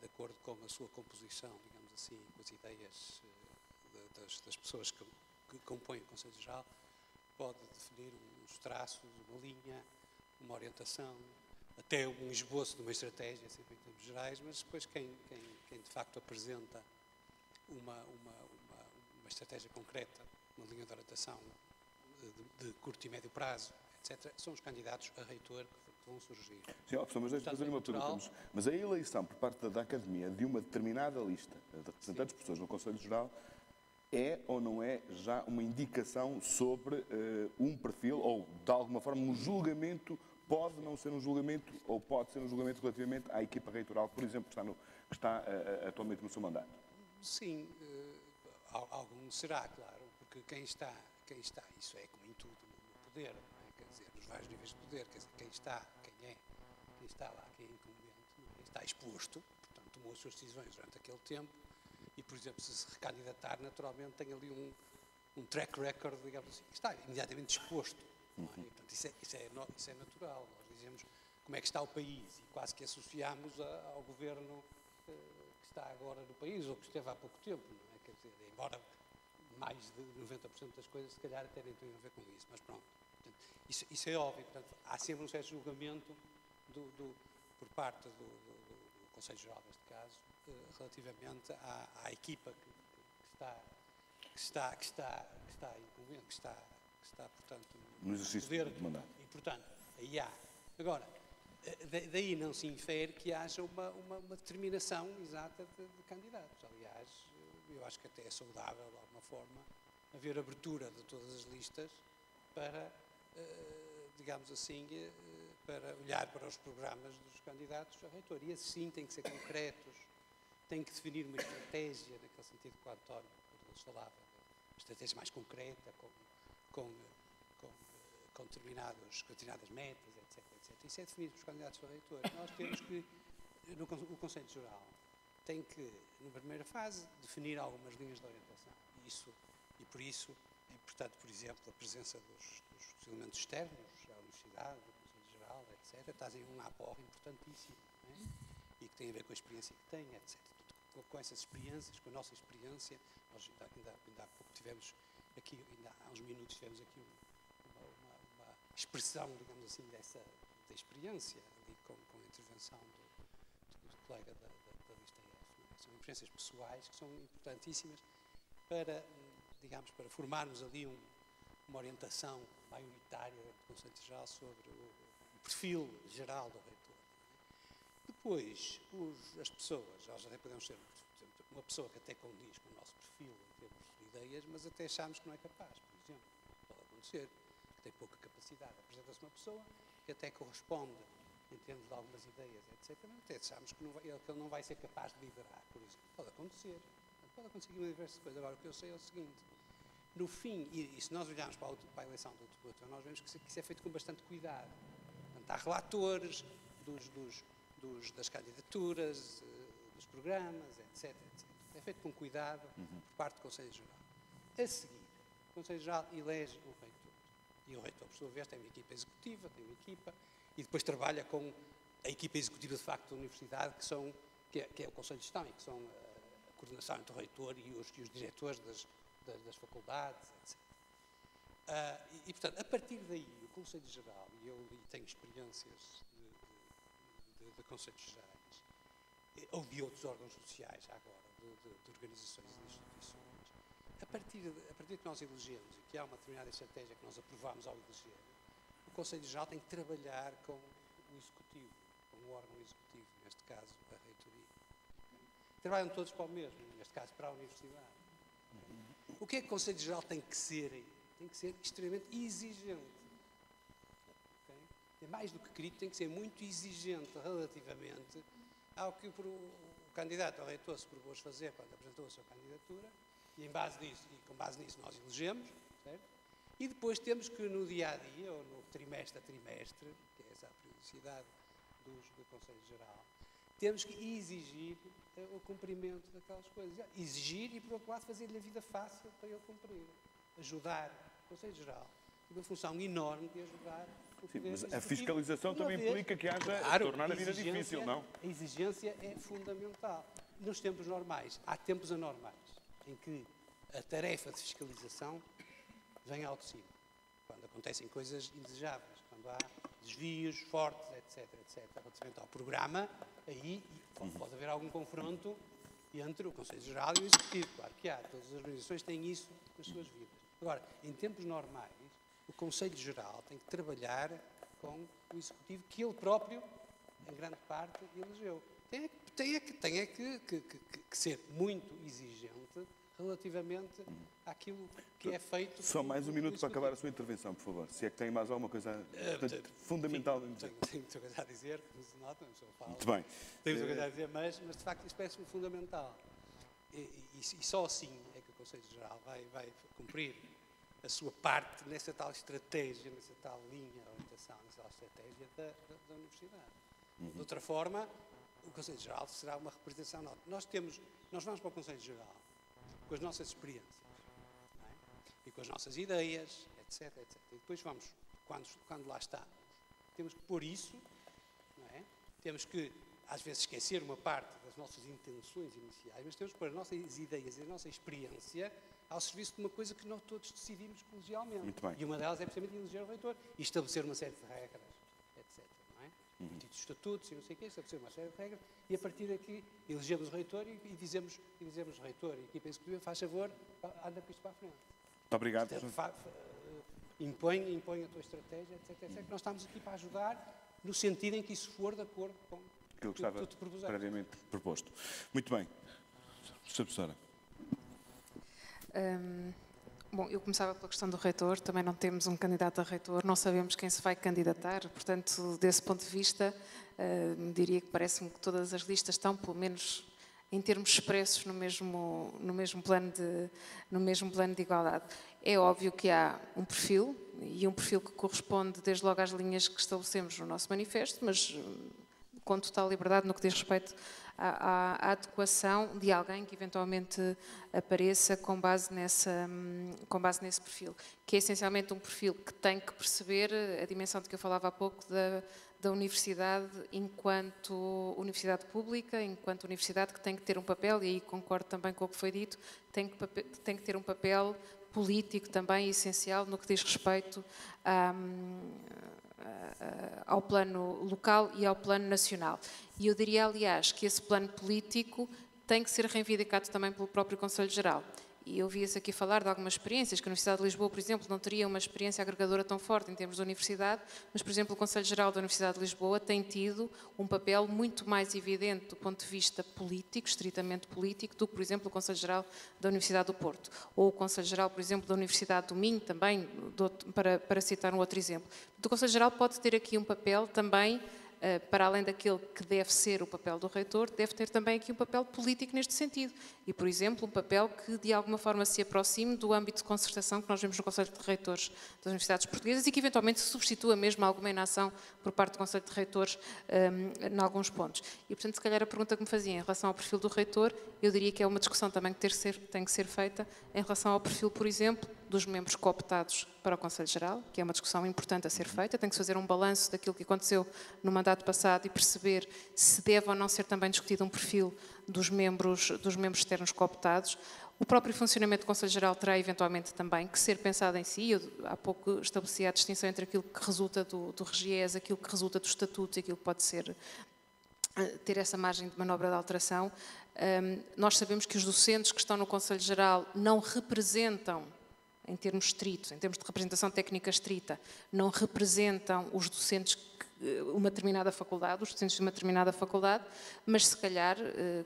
de acordo com a sua composição, digamos assim, com as ideias das pessoas que compõem o Conselho Geral, pode definir uns traços, uma linha, uma orientação, até um esboço de uma estratégia, sempre em termos gerais, mas depois quem de facto apresenta uma estratégia concreta, uma linha de orientação de curto e médio prazo, etc., são os candidatos a reitor que vão surgir. Sim, professor, mas deixe-me fazer uma pergunta. Mas a eleição por parte da Academia de uma determinada lista de representantes de pessoas no Conselho Geral é ou não é já uma indicação sobre um perfil ou, de alguma forma, um julgamento, pode não ser um julgamento ou pode ser um julgamento relativamente à equipa reitoral, por exemplo, que está atualmente no seu mandato? Sim, algum será, claro, porque quem está, isso é como em tudo, no poder, não é? Quer dizer, nos vários níveis de poder, quer dizer, quem está lá, quem é incumbente, não é? Está exposto, portanto, tomou as suas decisões durante aquele tempo e, por exemplo, se recandidatar, naturalmente tem ali um track record, digamos assim, está imediatamente exposto. Não é? E, portanto, isso é natural. Nós dizemos como é que está o país e quase que associamos ao governo que está agora no país ou que esteve há pouco tempo, não é? Quer dizer, embora mais de 90% das coisas se calhar até nem tenham a ver com isso, mas pronto. Portanto, isso é óbvio. Portanto, há sempre um certo julgamento por parte do Conselho Geral, neste caso, relativamente à equipa que está incumbente, que está, portanto, no exercício poder, do mandato. E, portanto, aí há. Agora, daí não se infere que haja uma determinação exata de candidatos. Aliás, eu acho que até é saudável, de alguma forma, haver abertura de todas as listas para, digamos assim, para olhar para os programas dos candidatos a reitor. E esses sim têm que ser concretos, têm que definir uma estratégia, naquele sentido que o António falava, uma estratégia mais concreta, com determinadas metas, etc. Isso é definido pelos candidatos a reitor. Nós temos que, o Conselho Geral tem que, na primeira fase, definir algumas linhas de orientação. E por isso é importante, por exemplo, a presença dos elementos externos, a Universidade, o Conselho Geral, etc., trazem um aporte importantíssimo, não é? E que tem a ver com a experiência que têm, etc. Com essas experiências, com a nossa experiência, nós ainda há pouco tivemos aqui, ainda há uns minutos tivemos aqui uma expressão, digamos assim, da experiência, ali com a intervenção do colega da lista F. Não é? São experiências pessoais que são importantíssimas para, digamos, para formarmos ali uma orientação maioritária do Conselho Geral sobre o perfil geral do reitor. Depois, as pessoas, nós até podemos ser uma pessoa que até condiz com o nosso perfil em termos de ideias, mas até achamos que não é capaz, por exemplo. Pode acontecer, que tem pouca capacidade. Apresenta-se uma pessoa que até corresponde em termos de algumas ideias, etc., mas até achamos que ele não vai ser capaz de liderar, por exemplo. Pode acontecer. Pode acontecer uma diversas coisas. Agora, o que eu sei é o seguinte. No fim, e se nós olharmos para a eleição do outro botão, nós vemos que isso é feito com bastante cuidado. Portanto, há relatores das candidaturas, dos programas, etc. É feito com cuidado por parte do Conselho Geral. A seguir, o Conselho Geral elege o reitor. E o reitor, por sua vez, tem uma equipa executiva, e depois trabalha com a equipa executiva, de facto, da universidade, que é o Conselho de Gestão, e que são a coordenação entre o reitor e os diretores das faculdades, etc. E, portanto, a partir daí, o Conselho Geral, e eu tenho experiências de Conselhos Gerais, ou de outros órgãos sociais, agora, de organizações e de instituições, a partir de que nós elegemos e que há uma determinada estratégia que nós aprovamos ao eleger, o Conselho Geral tem que trabalhar com o Executivo, com o órgão Executivo, neste caso, a reitoria. Trabalham todos para o mesmo, neste caso, para a Universidade. O que é que o Conselho Geral tem que ser? Tem que ser extremamente exigente. Okay? É mais do que crítico, tem que ser muito exigente relativamente ao que o candidato ao reitor se propôs fazer quando apresentou a sua candidatura, e com base nisso nós elegemos, certo? E depois temos que no dia-a-dia, ou no trimestre a trimestre, que é essa a periodicidade do Conselho Geral, temos que exigir o cumprimento daquelas coisas. Exigir e, por outro lado, fazer-lhe a vida fácil para ele cumprir. ajudar o Conselho Geral, tem uma função enorme de ajudar o Sim, Poder mas a Executivo. fiscalização também implica que haja tornar a vida difícil, não? A exigência é fundamental. Nos tempos normais, há tempos anormais, em que a tarefa de fiscalização vem ao de cima. Quando acontecem coisas indesejáveis, quando há desvios fortes, etc., relativamente ao programa, aí pode haver algum confronto entre o Conselho Geral e o Executivo. Claro que há, todas as organizações têm isso nas suas vidas. Agora, em tempos normais, o Conselho Geral tem que trabalhar com o Executivo que ele próprio, em grande parte, elegeu. Tem que ser muito exigente relativamente àquilo que é feito. Só mais um minuto para acabar a sua intervenção, por favor. Se é que tem mais alguma coisa fundamental. Tenho muita coisa a dizer, como se nota, não falo. Muito bem. Tenho muita coisa a dizer, mas de facto isso parece-me fundamental. E só assim é que o Conselho Geral vai cumprir a sua parte nessa tal estratégia, nessa tal linha de orientação, nessa tal estratégia da Universidade. De outra forma, o Conselho Geral será uma representação nova. Nós vamos para o Conselho Geral com as nossas experiências, não é? E com as nossas ideias, etc. E depois vamos, quando lá estamos, temos que pôr isso, não é? Temos que, às vezes, esquecer uma parte das nossas intenções iniciais, mas temos que pôr as nossas ideias e a nossa experiência ao serviço de uma coisa que nós todos decidimos colegialmente. Muito bem. E uma delas é precisamente eleger o reitor e estabelecer uma série de regras, etc. Não é? Títulos, estatutos e não sei o quê, estabelecer uma série de regras e a partir daqui elegemos o reitor e dizemos reitor, e a equipa executiva faz favor, anda com isto para a frente. Muito obrigado. Impõe a tua estratégia, etc. Nós estamos aqui para ajudar no sentido em que isso for de acordo com aquilo que estava tu te propuseste. previamente proposto. Muito bem. Sra. Professora. Bom, eu começava pela questão do reitor, também não temos um candidato a reitor, não sabemos quem se vai candidatar, portanto, desse ponto de vista, diria que parece-me que todas as listas estão, pelo menos em termos expressos, no mesmo plano de igualdade. É óbvio que há um perfil, e um perfil que corresponde desde logo às linhas que estabelecemos no nosso manifesto, mas com total liberdade no que diz respeito à adequação de alguém que eventualmente apareça com base nesse perfil, que é essencialmente um perfil que tem que perceber a dimensão de que eu falava há pouco da universidade enquanto universidade pública, enquanto universidade que tem que ter um papel, e aí concordo também com o que foi dito, tem que ter um papel político também essencial no que diz respeito ao plano local e ao plano nacional. E eu diria, aliás, que esse plano político tem que ser reivindicado também pelo próprio Conselho Geral. E eu ouvia-se aqui falar de algumas experiências, que a Universidade de Lisboa, por exemplo, não teria uma experiência agregadora tão forte em termos de universidade, mas, por exemplo, o Conselho Geral da Universidade de Lisboa tem tido um papel muito mais evidente do ponto de vista político, estritamente político, do que, por exemplo, o Conselho Geral da Universidade do Porto, ou o Conselho Geral, por exemplo, da Universidade do Minho, também, para citar um outro exemplo. O Conselho Geral pode ter aqui um papel também, para além daquele que deve ser o papel do reitor, deve ter também aqui um papel político neste sentido. E, por exemplo, um papel que de alguma forma se aproxime do âmbito de concertação que nós vemos no Conselho de Reitores das Universidades Portuguesas e que eventualmente substitua mesmo alguma inação por parte do Conselho de Reitores em alguns pontos. E, portanto, se calhar a pergunta que me fazia em relação ao perfil do reitor, eu diria que é uma discussão também que tem que ser feita em relação ao perfil, por exemplo, dos membros cooptados para o Conselho Geral, que é uma discussão importante a ser feita, tem que se fazer um balanço daquilo que aconteceu no mandato passado e perceber se deve ou não ser também discutido um perfil dos membros externos cooptados. O próprio funcionamento do Conselho Geral terá eventualmente também que ser pensado em si. Eu há pouco estabeleci a distinção entre aquilo que resulta do RGES, aquilo que resulta dos estatutos e aquilo que pode ser ter essa margem de manobra de alteração. Nós sabemos que os docentes que estão no Conselho Geral não representam, em termos estritos, em termos de representação técnica estrita, não representam os docentes uma determinada faculdade, os docentes de uma determinada faculdade, mas se calhar,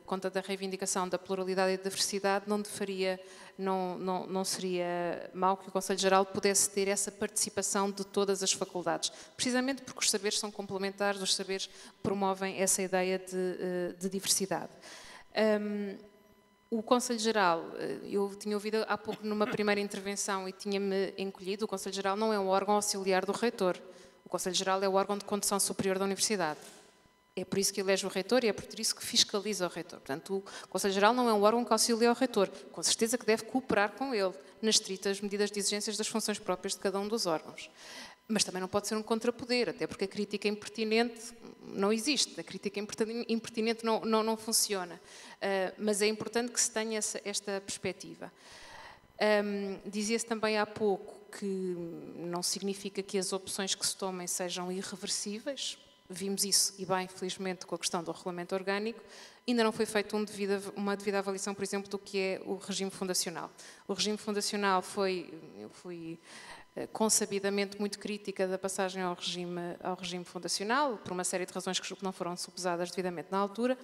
conta da reivindicação da pluralidade e da diversidade, não seria mau que o Conselho Geral pudesse ter essa participação de todas as faculdades, precisamente porque os saberes são complementares, os saberes promovem essa ideia de diversidade. O Conselho Geral, eu tinha ouvido há pouco numa primeira intervenção e tinha-me encolhido, o Conselho Geral não é um órgão auxiliar do reitor. O Conselho Geral é o órgão de condução superior da Universidade. É por isso que elege o reitor e é por isso que fiscaliza o reitor. Portanto, o Conselho Geral não é um órgão que auxilia o reitor. Com certeza que deve cooperar com ele nas estritas medidas de exigências das funções próprias de cada um dos órgãos. Mas também não pode ser um contrapoder, até porque a crítica impertinente não existe. A crítica impertinente não funciona. Mas é importante que se tenha esta perspectiva. Dizia-se também há pouco que não significa que as opções que se tomem sejam irreversíveis. Vimos isso, e bem, felizmente, com a questão do regulamento orgânico. Ainda não foi feita uma devida avaliação, por exemplo, do que é o regime fundacional. O regime fundacional eu fui consabidamente muito crítica da passagem ao regime fundacional, por uma série de razões que não foram sopesadas devidamente na altura.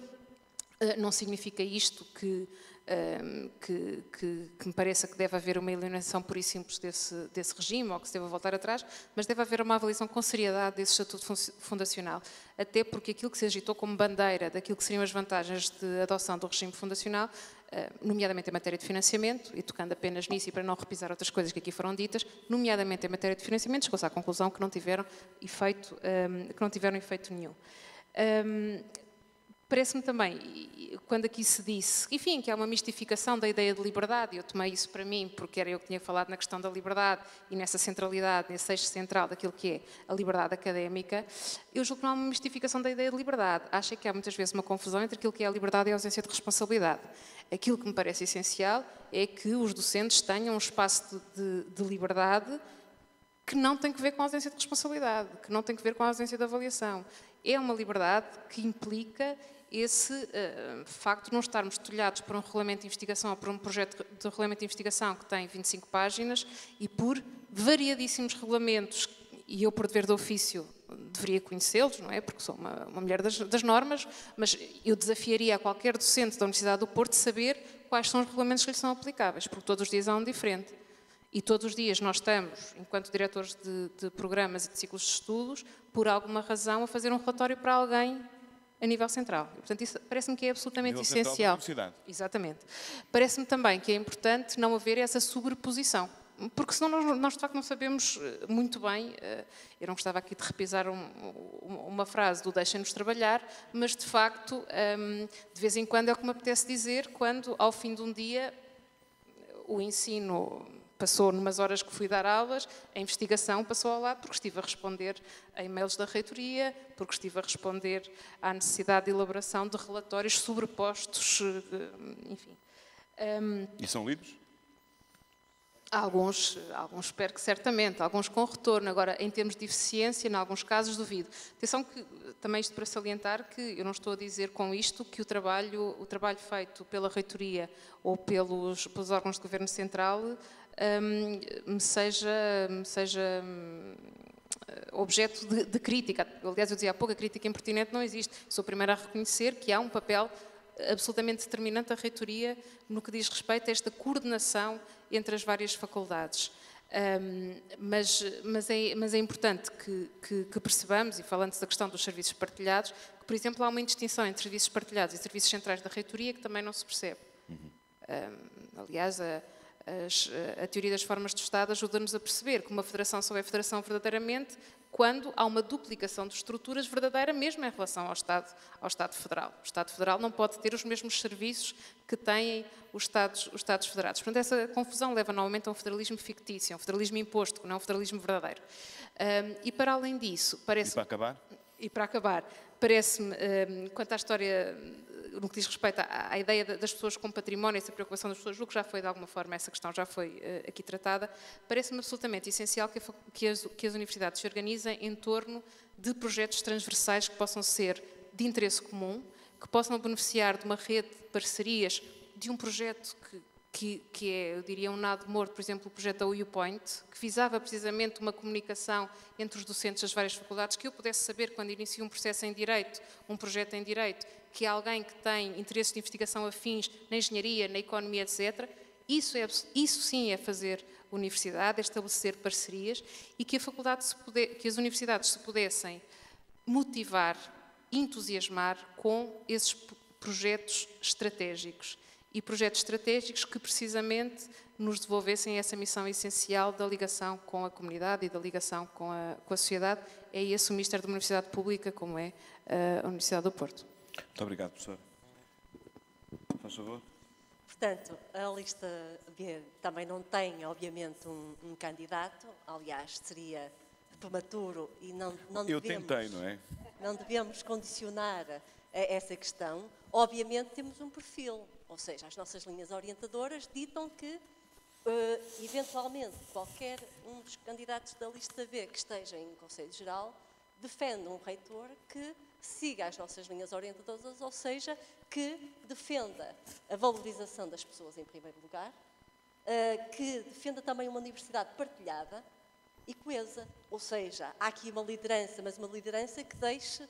Não significa isto que me pareça que deve haver uma eliminação pura e simples desse regime ou que se deva voltar atrás, mas deve haver uma avaliação com seriedade desse estatuto fundacional, até porque aquilo que se agitou como bandeira daquilo que seriam as vantagens de adoção do regime fundacional, nomeadamente em matéria de financiamento, e tocando apenas nisso e para não repisar outras coisas que aqui foram ditas, nomeadamente em matéria de financiamento, chegou-se à conclusão que não tiveram efeito nenhum. Parece-me também, quando aqui se disse, enfim, que há uma mistificação da ideia de liberdade, eu tomei isso para mim, porque era eu que tinha falado na questão da liberdade e nessa centralidade, nesse eixo central daquilo que é a liberdade académica, eu julgo que não há uma mistificação da ideia de liberdade. Acho que há muitas vezes uma confusão entre aquilo que é a liberdade e a ausência de responsabilidade. Aquilo que me parece essencial é que os docentes tenham um espaço de liberdade que não tem que ver com a ausência de responsabilidade, que não tem que ver com a ausência de avaliação. É uma liberdade que implica esse facto de não estarmos tolhados por um regulamento de investigação ou por um projeto de regulamento de investigação que tem 25 páginas e por variadíssimos regulamentos, e eu, por dever de ofício, deveria conhecê-los, não é? Porque sou uma mulher das normas, mas eu desafiaria a qualquer docente da Universidade do Porto saber quais são os regulamentos que lhes são aplicáveis, porque todos os dias há um diferente. E todos os dias nós estamos, enquanto diretores de programas e de ciclos de estudos, por alguma razão, a fazer um relatório para alguém a nível central. E, portanto, isso parece-me que é absolutamente essencial. Exatamente. Parece-me também que é importante não haver essa sobreposição, porque senão nós de facto não sabemos muito bem. Eu não gostava aqui de repisar uma frase do deixem-nos trabalhar, mas de facto, de vez em quando é o que me apetece dizer, quando ao fim de um dia o ensino passou numas horas que fui dar aulas, a investigação passou ao lado porque estive a responder a e-mails da reitoria, porque estive a responder à necessidade de elaboração de relatórios sobrepostos, enfim. E são lidos? Alguns espero que certamente, alguns com retorno. Agora, em termos de eficiência, em alguns casos, duvido. Atenção que, também isto para salientar, que eu não estou a dizer com isto que o trabalho feito pela reitoria ou pelos órgãos de governo central me seja objeto de crítica. Aliás, eu dizia há pouco, a crítica impertinente não existe. Sou a primeira a reconhecer que há um papel absolutamente determinante da reitoria no que diz respeito a esta coordenação entre as várias faculdades. Mas é importante que percebamos, e falando da questão dos serviços partilhados, que, por exemplo, há uma indistinção entre serviços partilhados e serviços centrais da reitoria que também não se percebe. Aliás, a teoria das formas de Estado ajuda-nos a perceber que uma federação só é federação verdadeiramente quando há uma duplicação de estruturas verdadeira mesmo em relação ao Estado Federal. O Estado Federal não pode ter os mesmos serviços que têm os Estados Federados. Portanto, essa confusão leva normalmente a um federalismo fictício, a um federalismo imposto, que não é um federalismo verdadeiro. E para além disso, parece... E para acabar, parece-me, quanto à história, no que diz respeito à ideia das pessoas com património, essa preocupação das pessoas, julgo que já foi, de alguma forma, essa questão já foi aqui tratada, parece-me absolutamente essencial que as universidades se organizem em torno de projetos transversais que possam ser de interesse comum, que possam beneficiar de uma rede de parcerias, de um projeto que é, eu diria, um nado morto, por exemplo, o projeto da UPoint, que visava precisamente uma comunicação entre os docentes das várias faculdades, que eu pudesse saber, quando inicio um processo em Direito, um projeto em Direito, que é alguém que tem interesses de investigação afins na engenharia, na economia, etc. Isso sim é fazer universidade, é estabelecer parcerias e que que as universidades se pudessem motivar, entusiasmar com esses projetos estratégicos. e projetos estratégicos que precisamente nos devolvessem essa missão essencial da ligação com a comunidade e da ligação com a sociedade. É esse o Ministério de uma Universidade Pública, como é a Universidade do Porto. Muito obrigado, professora. Faz favor. Portanto, a lista B também não tem, obviamente, um candidato. Aliás, seria prematuro e não Eu devemos... tentei, não é? Não devemos condicionar essa questão. Obviamente temos um perfil, ou seja, as nossas linhas orientadoras ditam que, eventualmente, qualquer um dos candidatos da lista B que esteja em Conselho Geral defende um reitor que siga as nossas linhas orientadoras, ou seja, que defenda a valorização das pessoas em primeiro lugar, que defenda também uma universidade partilhada e coesa, ou seja, há aqui uma liderança, mas uma liderança que deixe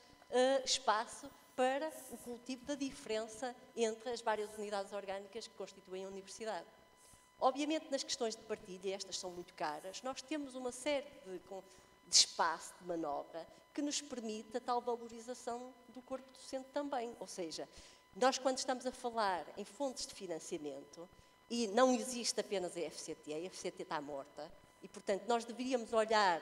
espaço para o cultivo da diferença entre as várias unidades orgânicas que constituem a universidade. Obviamente, nas questões de partilha, estas são muito caras, nós temos uma série de espaço de manobra que nos permite a tal valorização do corpo docente também, ou seja, nós quando estamos a falar em fontes de financiamento, e não existe apenas a FCT está morta, e portanto nós deveríamos olhar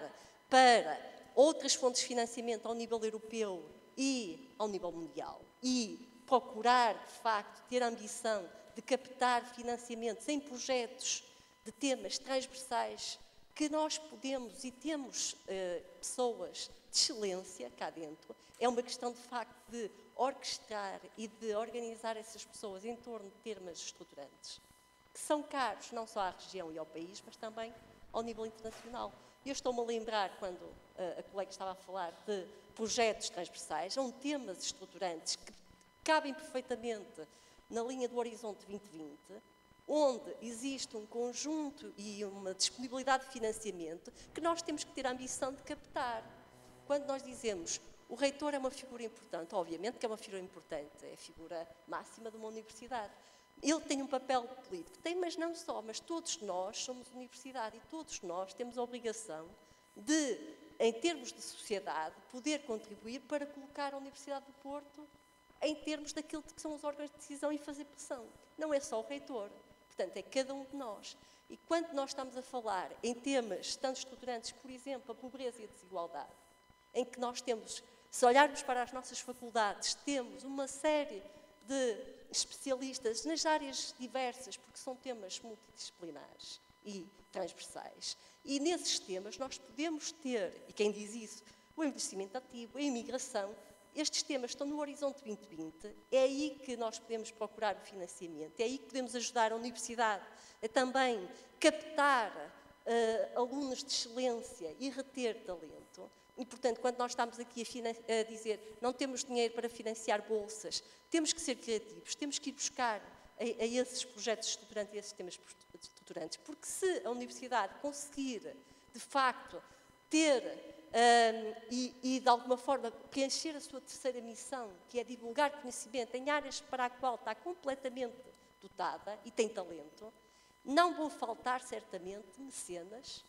para outras fontes de financiamento ao nível europeu e ao nível mundial, e procurar, de facto, ter a ambição de captar financiamentos em projetos de temas transversais que nós podemos e temos pessoas de excelência cá dentro. É uma questão, de facto, de orquestrar e de organizar essas pessoas em torno de temas estruturantes, que são caros não só à região e ao país, mas também ao nível internacional. Eu estou-me a lembrar, quando a colega estava a falar de projetos transversais, são temas estruturantes que cabem perfeitamente na linha do Horizonte 2020, onde existe um conjunto e uma disponibilidade de financiamento que nós temos que ter a ambição de captar. Quando nós dizemos o reitor é uma figura importante, obviamente que é uma figura importante, é a figura máxima de uma universidade. Ele tem um papel político, tem, mas não só, mas todos nós somos universidade e todos nós temos a obrigação de, em termos de sociedade, poder contribuir para colocar a Universidade do Porto em termos daquilo que são os órgãos de decisão e fazer pressão. Não é só o reitor, portanto, é cada um de nós. E quando nós estamos a falar em temas tanto estruturantes, por exemplo, a pobreza e a desigualdade, em que nós temos, se olharmos para as nossas faculdades, temos uma série de especialistas nas áreas diversas, porque são temas multidisciplinares e transversais. E nesses temas nós podemos ter, e quem diz isso, o envelhecimento ativo, a imigração, estes temas estão no Horizonte 2020, é aí que nós podemos procurar o financiamento, é aí que podemos ajudar a universidade a também captar alunos de excelência e reter talento. E, portanto, quando nós estamos aqui a dizer não temos dinheiro para financiar bolsas, temos que ser criativos, temos que ir buscar a esses projetos estruturantes e a esses temas estruturantes, porque se a universidade conseguir, de facto, ter e, de alguma forma, preencher a sua terceira missão, que é divulgar conhecimento em áreas para a qual está completamente dotada e tem talento, não vão faltar, certamente, mecenas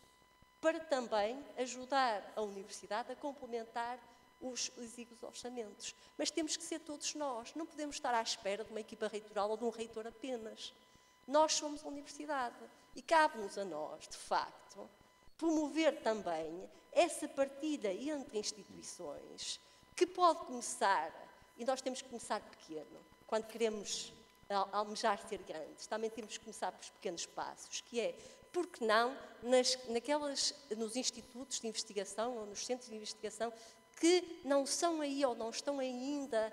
para também ajudar a universidade a complementar os exíguos orçamentos. Mas temos que ser todos nós, não podemos estar à espera de uma equipa reitoral ou de um reitor apenas. Nós somos a universidade e cabe-nos a nós, de facto, promover também essa partilha entre instituições que pode começar, e nós temos que começar pequeno, quando queremos almejar ser grandes, também temos que começar pelos pequenos passos, que é, por que não, nos institutos de investigação ou nos centros de investigação que não são aí ou não estão ainda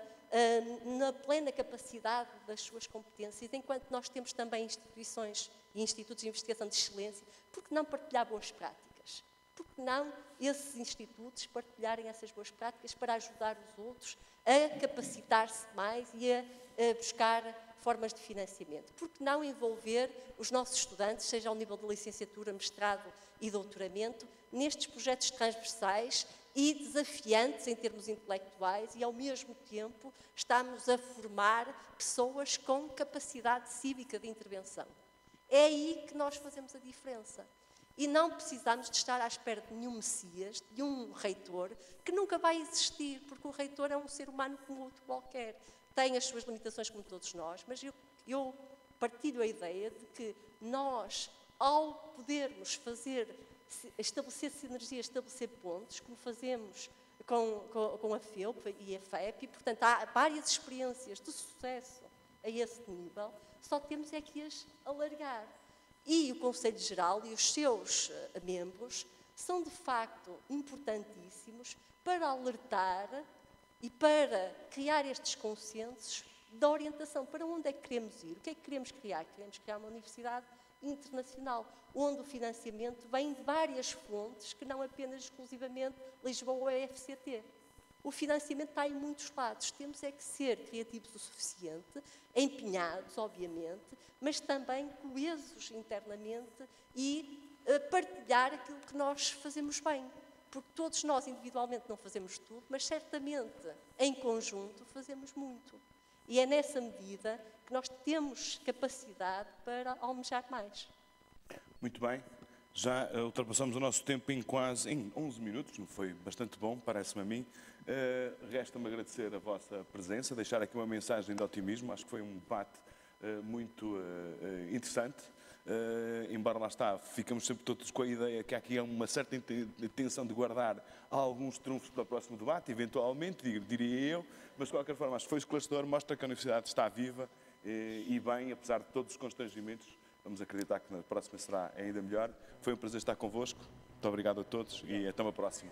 na plena capacidade das suas competências, enquanto nós temos também instituições e institutos de investigação de excelência, por que não partilhar boas práticas? Por que não esses institutos partilharem essas boas práticas para ajudar os outros a capacitar-se mais e a buscar formas de financiamento? Por que não envolver os nossos estudantes, seja ao nível de licenciatura, mestrado e doutoramento, nestes projetos transversais e desafiantes em termos intelectuais e, ao mesmo tempo, estamos a formar pessoas com capacidade cívica de intervenção? É aí que nós fazemos a diferença. E não precisamos de estar à espera de nenhum Messias, de um reitor, que nunca vai existir, porque o reitor é um ser humano como outro qualquer. Tem as suas limitações como todos nós, mas eu partilho a ideia de que nós, ao podermos estabelecer sinergias, estabelecer pontos, como fazemos com a FEUP e a FEP, e, portanto, há várias experiências de sucesso a esse nível, só temos é que as alargar. E o Conselho Geral e os seus membros são, de facto, importantíssimos para alertar e para criar estes consensos da orientação. Para onde é que queremos ir? O que é que queremos criar? Queremos criar uma universidade internacional, onde o financiamento vem de várias fontes, que não apenas exclusivamente Lisboa ou a FCT. O financiamento está em muitos lados. Temos é que ser criativos o suficiente, empenhados, obviamente, mas também coesos internamente e partilhar aquilo que nós fazemos bem. Porque todos nós individualmente não fazemos tudo, mas certamente em conjunto fazemos muito. E é nessa medida que nós temos capacidade para almejar mais. Muito bem. Já ultrapassamos o nosso tempo em 11 minutos, não foi bastante bom, parece-me a mim. Resta-me agradecer a vossa presença, deixar aqui uma mensagem de otimismo. Acho que foi um debate muito interessante. Embora lá está, ficamos sempre todos com a ideia que aqui há uma certa intenção de guardar alguns trunfos para o próximo debate, eventualmente, diria eu, mas de qualquer forma acho que foi esclarecedor, mostra que a Universidade está viva e bem, apesar de todos os constrangimentos. Vamos acreditar que na próxima será ainda melhor. Foi um prazer estar convosco. Muito obrigado a todos e até uma próxima.